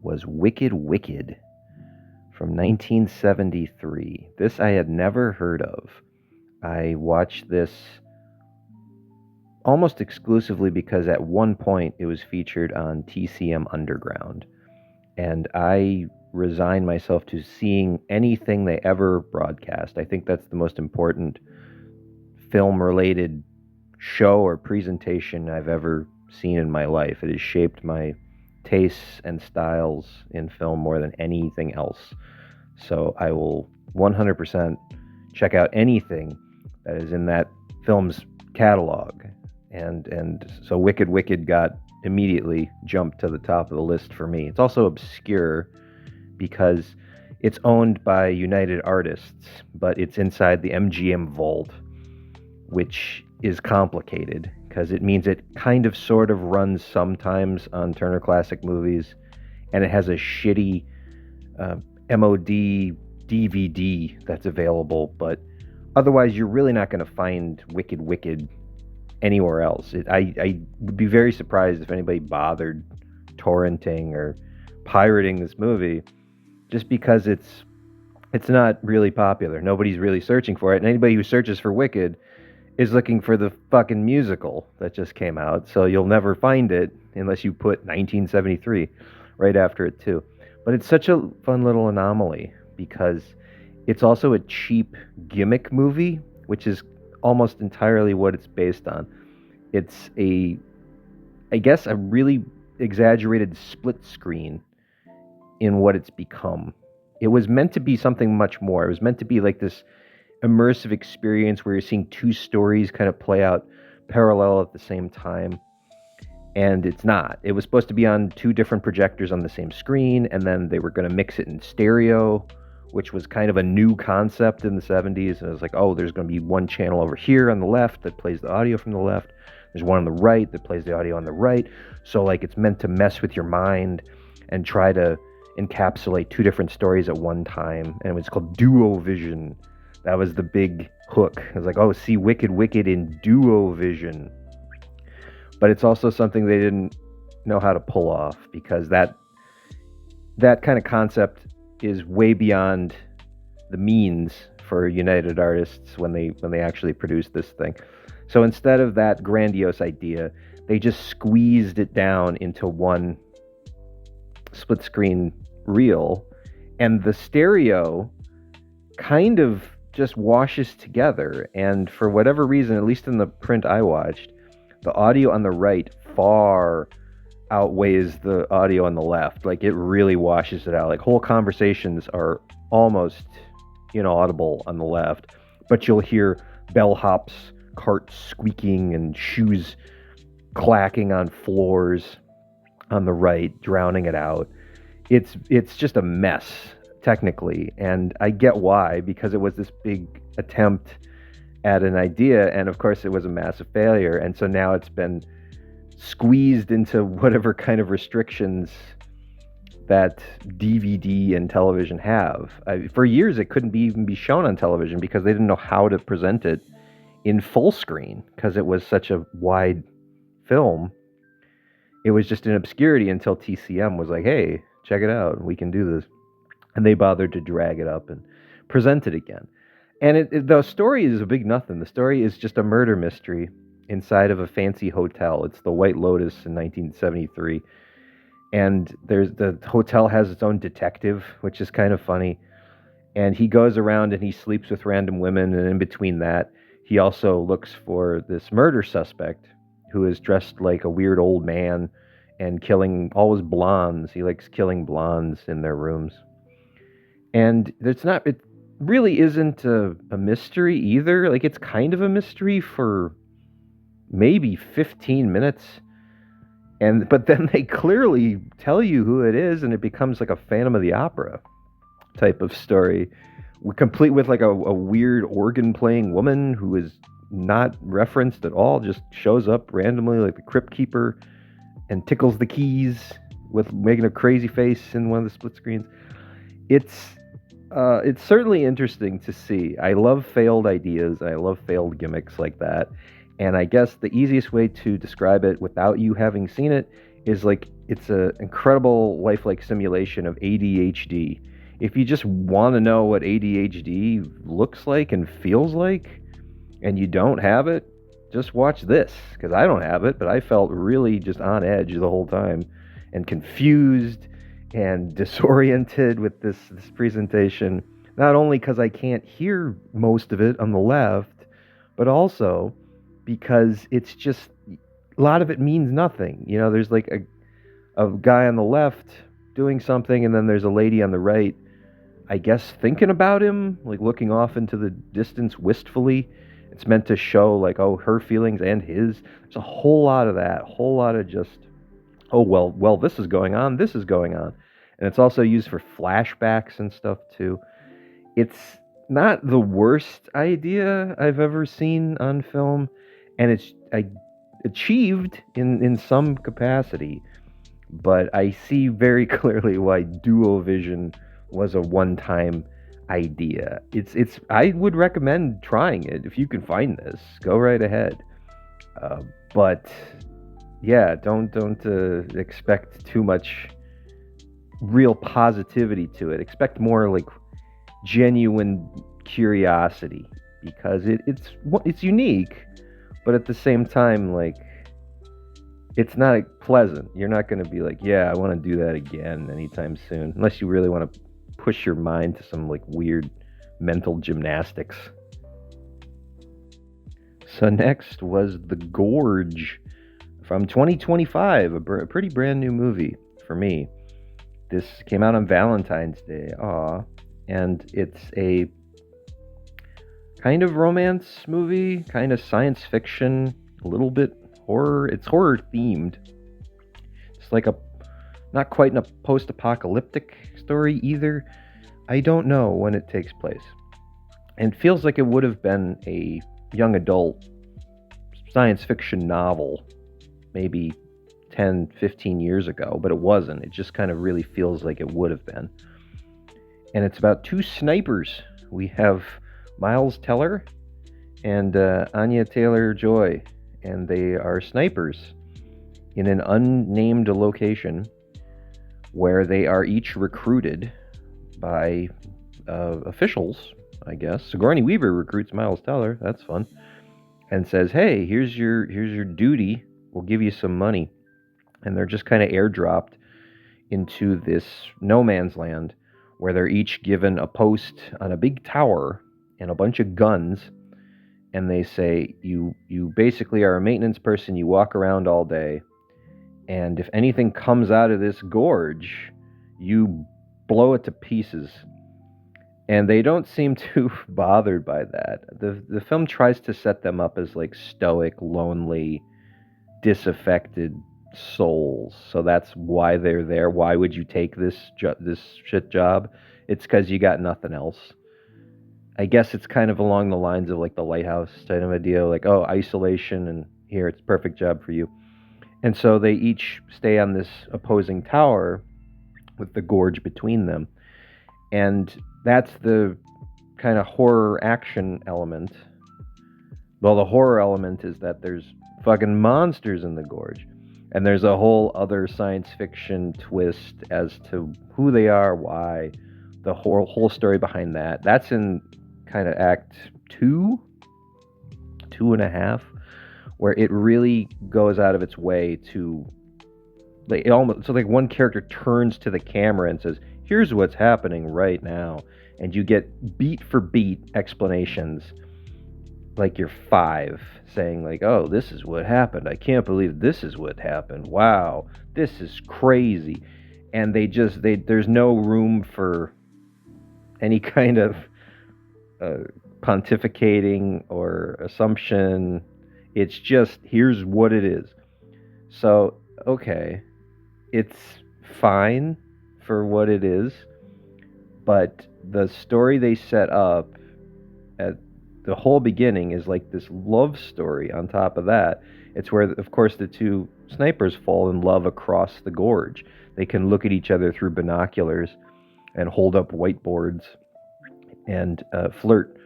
Speaker 1: was Wicked Wicked from 1973. This I had never heard of. I watched this almost exclusively because at one point it was featured on TCM Underground, and I resigned myself to seeing anything they ever broadcast. I think that's the most important film-related show or presentation I've ever seen in my life. It has shaped my tastes and styles in film more than anything else. So I will 100% check out anything that is in that film's catalog. And so Wicked Wicked got immediately jumped to the top of the list for me. It's also obscure because it's owned by United Artists, but it's inside the MGM vault, which is complicated because it means it kind of sort of runs sometimes on Turner Classic Movies, and it has a shitty MOD DVD that's available, but otherwise you're really not going to find Wicked Wicked anywhere else. I would be very surprised if anybody bothered torrenting or pirating this movie, just because it's not really popular. Nobody's really searching for it, and anybody who searches for Wicked is looking for the fucking musical that just came out, so you'll never find it unless you put 1973 right after it too. But it's such a fun little anomaly because it's also a cheap gimmick movie, which is almost entirely what it's based on. It's I guess a really exaggerated split screen in what it's become. It was meant to be something much more. It was meant to be like this immersive experience where you're seeing two stories kind of play out parallel at the same time. And it's not. It was supposed to be on two different projectors on the same screen, and then they were going to mix it in stereo, which was kind of a new concept in the 70s. And it was like, oh, there's going to be one channel over here on the left that plays the audio from the left. There's one on the right that plays the audio on the right. So like it's meant to mess with your mind and try to encapsulate two different stories at one time. And it was called Duo Vision That was the big hook. It was like, oh, see Wicked Wicked in duo-vision. But it's also something they didn't know how to pull off, because that kind of concept is way beyond the means for United Artists when they actually produced this thing. So instead of that grandiose idea, they just squeezed it down into one split screen reel, and the stereo kind of just washes together. And for whatever reason, at least in the print I watched, the audio on the right far outweighs the audio on the left. Like, it really washes it out. Like, whole conversations are almost inaudible on the left, but you'll hear bellhops, carts squeaking, and shoes clacking on floors on the right, drowning it out. It's just a mess technically, and I get why, because it was this big attempt at an idea, and of course it was a massive failure, and so now it's been squeezed into whatever kind of restrictions that DVD and television have. For years it couldn't even be shown on television because they didn't know how to present it in full screen, because it was such a wide film. It was just in obscurity until TCM was like, hey, check it out, we can do this. And they bothered to drag it up and present it again. And the story is a big nothing. The story is just a murder mystery inside of a fancy hotel. It's the White Lotus in 1973. And the hotel has its own detective, which is kind of funny. And he goes around and he sleeps with random women. And in between that, he also looks for this murder suspect who is dressed like a weird old man and killing always blondes. He likes killing blondes in their rooms. And it really isn't a mystery either. Like, it's kind of a mystery for maybe 15 minutes. But then they clearly tell you who it is, and it becomes like a Phantom of the Opera type of story, complete with like a weird organ playing woman who is not referenced at all, just shows up randomly like the crypt keeper and tickles the keys with making a crazy face in one of the split screens. It's certainly interesting to see. I love failed ideas. I love failed gimmicks like that. And I guess the easiest way to describe it without you having seen it is like, it's an incredible lifelike simulation of ADHD. If you just want to know what ADHD looks like and feels like, and you don't have it, just watch this, because I don't have it, but I felt really just on edge the whole time and confused and disoriented with this presentation, not only because I can't hear most of it on the left, but also because it's just, a lot of it means nothing. There's like a guy on the left doing something, and then there's a lady on the right, I guess, thinking about him, like looking off into the distance wistfully. It's meant to show like, oh, her feelings and his. There's a whole lot of that, whole lot of just, oh, well, this is going on, this is going on. And it's also used for flashbacks and stuff too. It's not the worst idea I've ever seen on film, and it's achieved in some capacity, but I see very clearly why Duovision was a one-time idea. I would recommend trying it. If you can find this, go right ahead. But yeah, don't expect too much real positivity to it. Expect more like genuine curiosity, because it's unique, but at the same time, like, it's not pleasant. You're not going to be like, yeah, I want to do that again anytime soon, unless you really want to push your mind to some like weird mental gymnastics. So next was The Gorge from 2025, a pretty brand new movie for me. This came out on Valentine's Day. And it's a kind of romance movie, kind of science fiction, a little bit horror. It's horror themed. It's like not quite in a post-apocalyptic story either. I don't know when it takes place. And it feels like it would have been a young adult science fiction novel maybe 10, 15 years ago, but it wasn't. It just kind of really feels like it would have been. And it's about two snipers. We have Miles Teller and Anya Taylor-Joy, and they are snipers in an unnamed location where they are each recruited by officials, I guess. Sigourney Weaver recruits Miles Teller. That's fun, and says, "Hey, here's your duty. We'll give you some money." And they're just kind of airdropped into this no man's land where they're each given a post on a big tower and a bunch of guns. And they say, you basically are a maintenance person. You walk around all day, and if anything comes out of this gorge, you blow it to pieces. And they don't seem too bothered by that. The film tries to set them up as like stoic, lonely, disaffected souls. So that's why they're there. Why would you take this shit job? It's because you got nothing else. I guess it's kind of along the lines of like the lighthouse type of idea, like, oh, isolation, and here, it's a perfect job for you. And so they each stay on this opposing tower with the gorge between them. And that's the kind of horror action element. Well, the horror element is that there's fucking monsters in the gorge. And there's a whole other science fiction twist as to who they are, why, the whole story behind that. That's in kind of act 2.5, where it really goes out of its way to, like, like one character turns to the camera and says, "Here's what's happening right now," and you get beat for beat explanations, like you're 5, saying like, "Oh, this is what happened. I can't believe this is what happened. Wow, this is crazy," and there's no room for any kind of pontificating or assumption. It's just, here's what it is. So, okay, it's fine for what it is, but the story they set up at the whole beginning is like this love story on top of that. It's where, of course, the two snipers fall in love across the gorge. They can look at each other through binoculars and hold up whiteboards and flirt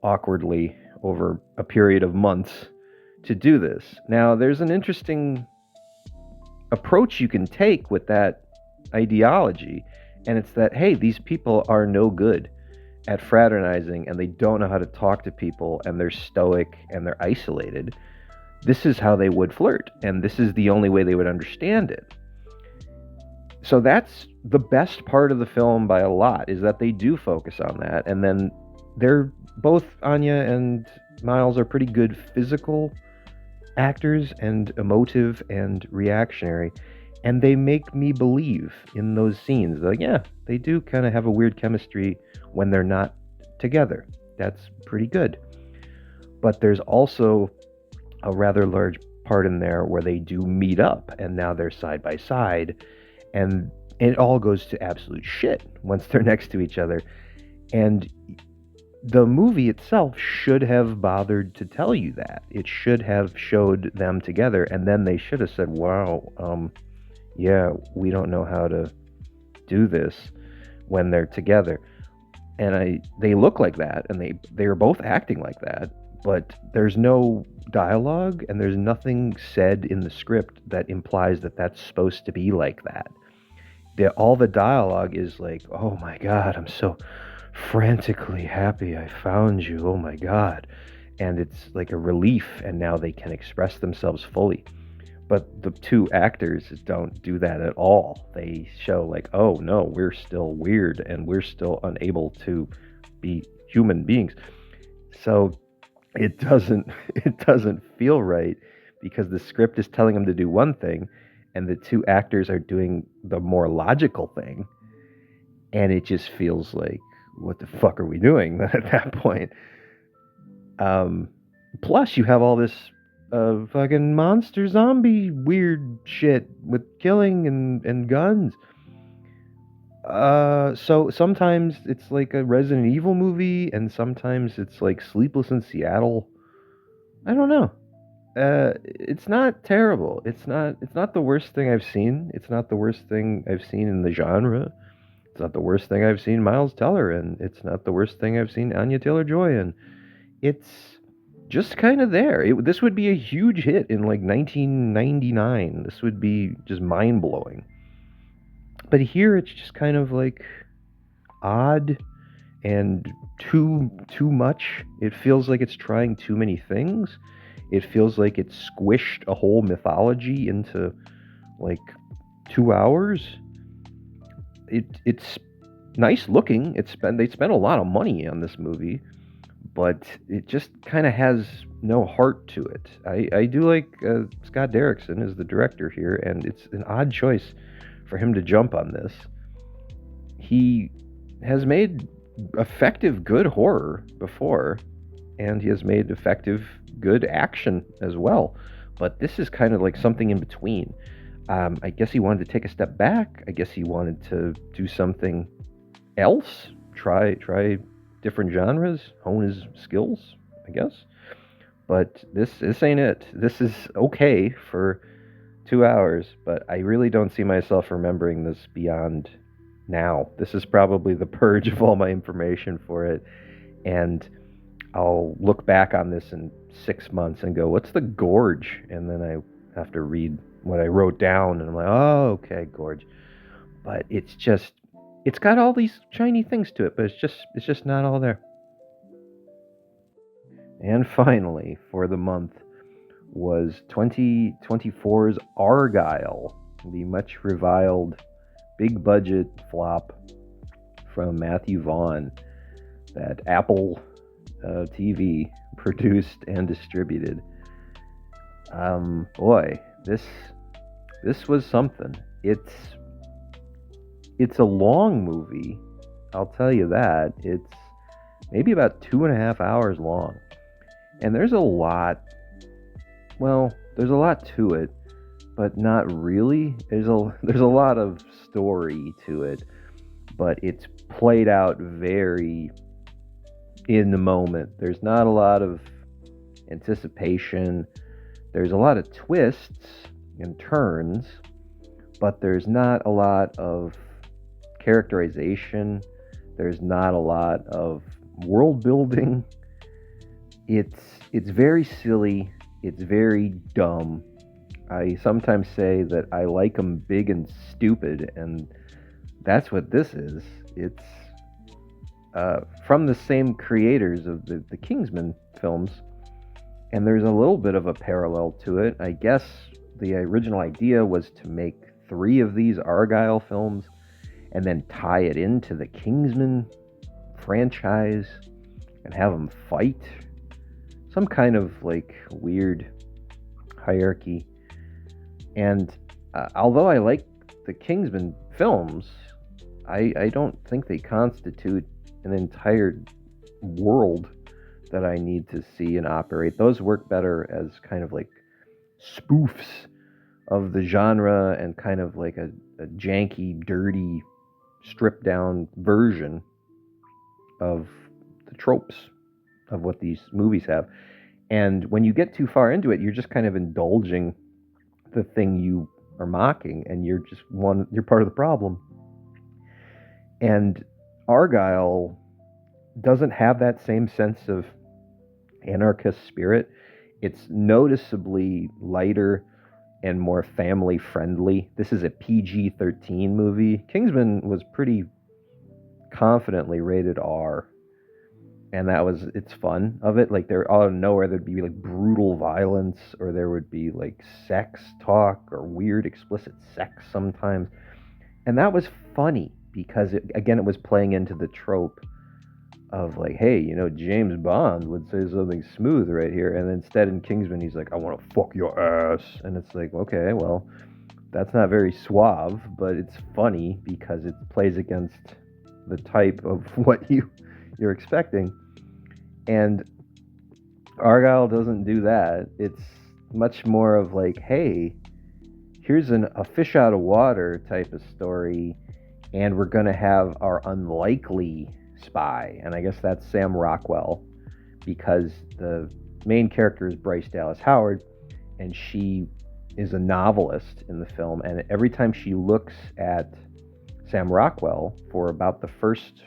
Speaker 1: awkwardly over a period of months to do this. Now, there's an interesting approach you can take with that ideology, and it's that, hey, these people are no good at fraternizing, and they don't know how to talk to people, and they're stoic, and they're isolated. This is how they would flirt, and this is the only way they would understand it. So that's the best part of the film by a lot, is that they do focus on that. And then they're both, Anya and Miles, are pretty good physical actors and emotive and reactionary. And they make me believe in those scenes. Like, yeah, they do kind of have a weird chemistry when they're not together. That's pretty good. But there's also a rather large part in there where they do meet up, and now they're side by side, and it all goes to absolute shit once they're next to each other. And the movie itself should have bothered to tell you that. It should have showed them together, and then they should have said, wow, yeah, we don't know how to do this when they're together. And they look like that, and they are both acting like that, but there's no dialogue, and there's nothing said in the script that implies that that's supposed to be like that. All the dialogue is like, oh my God, I'm so frantically happy I found you, oh my God. And it's like a relief, and now they can express themselves fully. But the two actors don't do that at all. They show like, oh no, we're still weird, and we're still unable to be human beings. So it doesn't feel right, because the script is telling them to do one thing, and the two actors are doing the more logical thing. And it just feels like, what the fuck are we doing at that point? Plus, you have all this fucking monster zombie weird shit with killing and guns. So sometimes it's like a Resident Evil movie, and sometimes it's like Sleepless in Seattle. I don't know. It's not terrible. It's not the worst thing I've seen. It's not the worst thing I've seen in the genre. It's not the worst thing I've seen Miles Teller in. It's not the worst thing I've seen Anya Taylor-Joy in. It's just kind of there. This would be a huge hit in like 1999. This would be just mind-blowing. But here it's just kind of like odd and too much. It feels like it's trying too many things. It feels like it squished a whole mythology into like 2 hours. It's nice looking. They spent a lot of money on this movie, but it just kind of has no heart to it. I do like Scott Derrickson as the director here, and it's an odd choice for him to jump on this. He has made effective, good horror before, and he has made effective, good action as well. But this is kind of like something in between. I guess he wanted to take a step back. I guess he wanted to do something else, try different genres, hone his skills, I guess. But this ain't it. This is okay for 2 hours, but I really don't see myself remembering this beyond now. This is probably the purge of all my information for it, and I'll look back on this in 6 months and go, what's the Gorge? And then I have to read what I wrote down, and I'm like, oh, okay, Gorge. But it's got all these shiny things to it, but it's just not all there. And finally, for the month, was 2024's Argylle, the much reviled big budget flop from Matthew Vaughn that Apple TV produced and distributed. Boy, this was something. It's a long movie, I'll tell you that. It's maybe about 2.5 hours long, and there's a lot to it, but not really. There's a lot of story to it, but it's played out very in the moment. There's not a lot of anticipation. There's a lot of twists and turns, but there's not a lot of characterization. There's not a lot of world building. It's very silly. It's very dumb. I sometimes say that I like them big and stupid, and that's what this is. It's from the same creators of the Kingsman films, and there's a little bit of a parallel to it. I guess the original idea was to make 3 of these Argylle films and then tie it into the Kingsman franchise and have them fight. Some kind of like weird hierarchy. And although I like the Kingsman films, I don't think they constitute an entire world that I need to see and operate. Those work better as kind of like spoofs of the genre and kind of like a janky, dirty, stripped down version of the tropes of what these movies have. And when you get too far into it, you're just kind of indulging the thing you are mocking, and you're part of the problem. And Argylle doesn't have that same sense of anarchist spirit. It's noticeably lighter and more family friendly. This is a PG-13 movie. Kingsman was pretty confidently rated R, and that was its fun of it. Like, there out of nowhere there'd be like brutal violence, or there would be like sex talk or weird explicit sex sometimes, and that was funny because it was playing into the trope of like, hey, James Bond would say something smooth right here, and instead in Kingsman he's like, I want to fuck your ass, and it's like, okay, well, that's not very suave, but it's funny because it plays against the type of what you're expecting. And Argylle doesn't do that. It's much more of like, hey, here's a fish out of water type of story, and we're going to have our unlikely spy. And I guess that's Sam Rockwell, because the main character is Bryce Dallas Howard, and she is a novelist in the film. And every time she looks at Sam Rockwell for about the first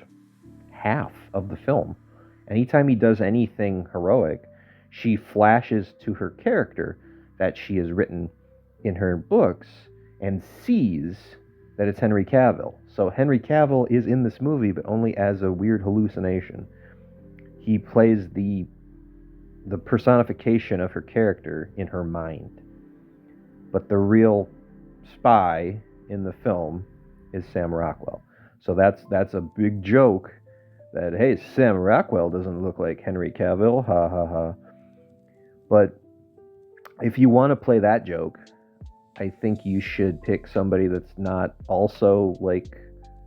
Speaker 1: half of the film. Anytime he does anything heroic, she flashes to her character that she has written in her books and sees that it's Henry Cavill. So Henry Cavill is in this movie, but only as a weird hallucination. He plays the personification of her character in her mind. But the real spy in the film is Sam Rockwell. So that's a big joke that, hey, Sam Rockwell doesn't look like Henry Cavill, ha ha ha. But if you want to play that joke, I think you should pick somebody that's not also like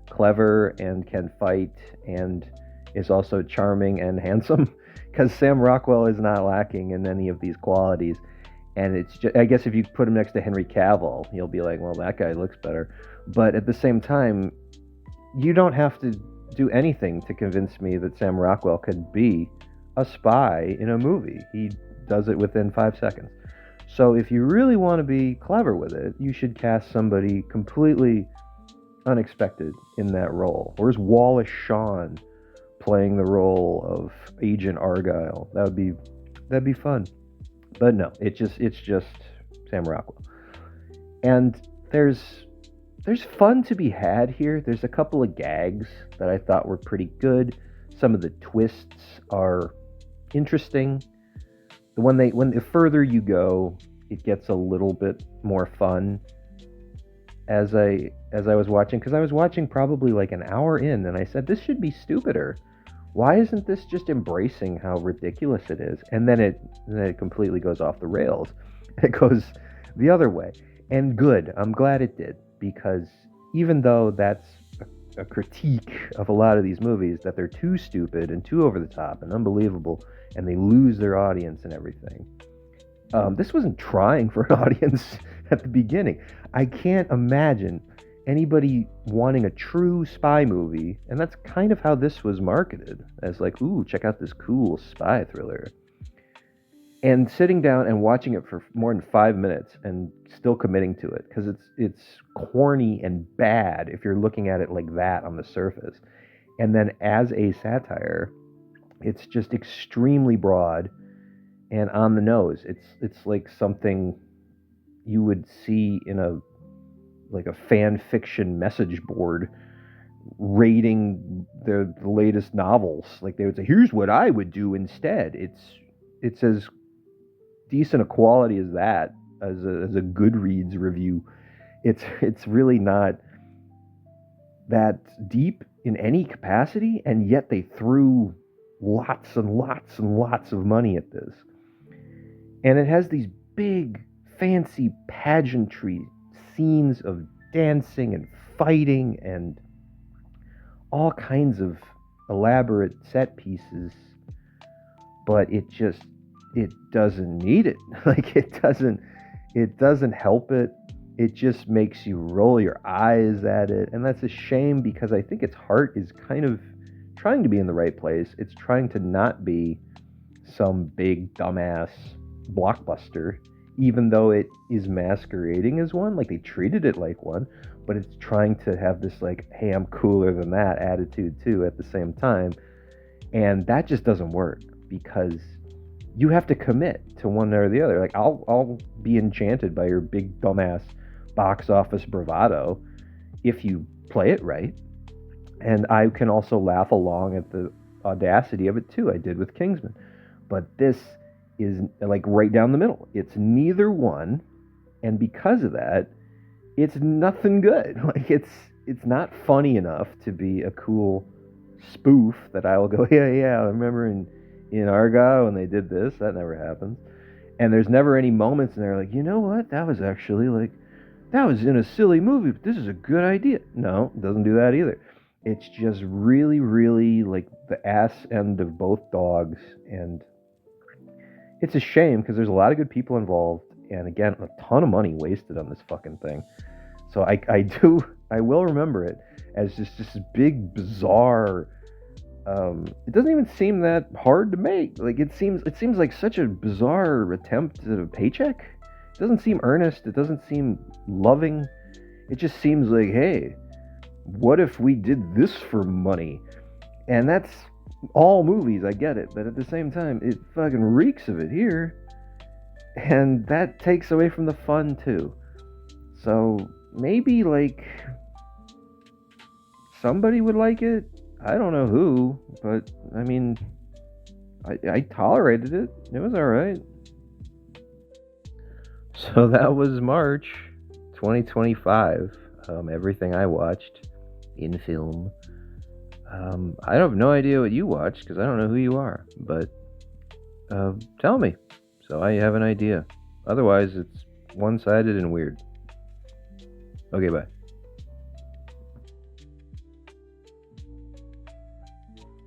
Speaker 1: clever and can fight and is also charming and handsome, because Sam Rockwell is not lacking in any of these qualities. And it's just, I guess if you put him next to Henry Cavill, you'll be like, well, that guy looks better. But at the same time, you don't have to do anything to convince me that Sam Rockwell could be a spy in a movie. He does it within 5 seconds. So if you really want to be clever with it, you should cast somebody completely unexpected in that role. Where's Wallace Shawn playing the role of Agent Argylle? That'd be fun. But no, it's just Sam Rockwell. And there's fun to be had here. There's a couple of gags that I thought were pretty good. Some of the twists are interesting. When the further you go, it gets a little bit more fun. As I was watching, because I was watching probably like an hour in, and I said, this should be stupider. Why isn't this just embracing how ridiculous it is? And then it completely goes off the rails. It goes the other way. And good. I'm glad it did, because even though that's a critique of a lot of these movies, that they're too stupid and too over the top and unbelievable, and they lose their audience and everything. This wasn't trying for an audience at the beginning. I can't imagine anybody wanting a true spy movie, and that's kind of how this was marketed, as like, ooh, check out this cool spy thriller. And sitting down and watching it for more than 5 minutes and still committing to it, because it's corny and bad if you're looking at it like that on the surface. And then as a satire, it's just extremely broad and on the nose. It's like something you would see in a fan fiction message board rating the latest novels. Like they would say, here's what I would do instead. It's as decent a quality as that, as a Goodreads review. It's really not that deep in any capacity, and yet they threw lots and lots and lots of money at this. And it has these big, fancy pageantry scenes of dancing and fighting and all kinds of elaborate set pieces, but it doesn't need it. Like it doesn't help it. It just makes you roll your eyes at it, and that's a shame, because I think its heart is kind of trying to be in the right place. It's trying to not be some big dumbass blockbuster, even though it is masquerading as one. Like they treated it like one, but it's trying to have this like, hey, I'm cooler than that attitude too at the same time. And that just doesn't work, because you have to commit to one or the other. Like I'll be enchanted by your big dumbass box office bravado if you play it right. And I can also laugh along at the audacity of it too. I did with Kingsman. But this is like right down the middle. It's neither one, and because of that, it's nothing good. Like it's not funny enough to be a cool spoof that I will go, yeah, I remember in Argylle when they did this. That never happens. And there's never any moments in there like, you know what? That was actually like, that was in a silly movie, but this is a good idea. No, it doesn't do that either. It's just really, really like the ass end of both dogs, and it's a shame because there's a lot of good people involved, and again, a ton of money wasted on this fucking thing. So I will remember it as just this big, bizarre. It doesn't even seem that hard to make. Like it seems like such a bizarre attempt at a paycheck. It doesn't seem earnest. It doesn't seem loving. It just seems like, hey, what if we did this for money? And that's all movies, I get it, but at the same time, it fucking reeks of it here. And that takes away from the fun, too. So, maybe, like, somebody would like it. I don't know who, but, I mean, I tolerated it. It was alright. So that was March 2025. Everything I watched in film. I have no idea what you watched because I don't know who you are, but tell me so I have an idea. Otherwise, it's one-sided and weird. Okay, bye.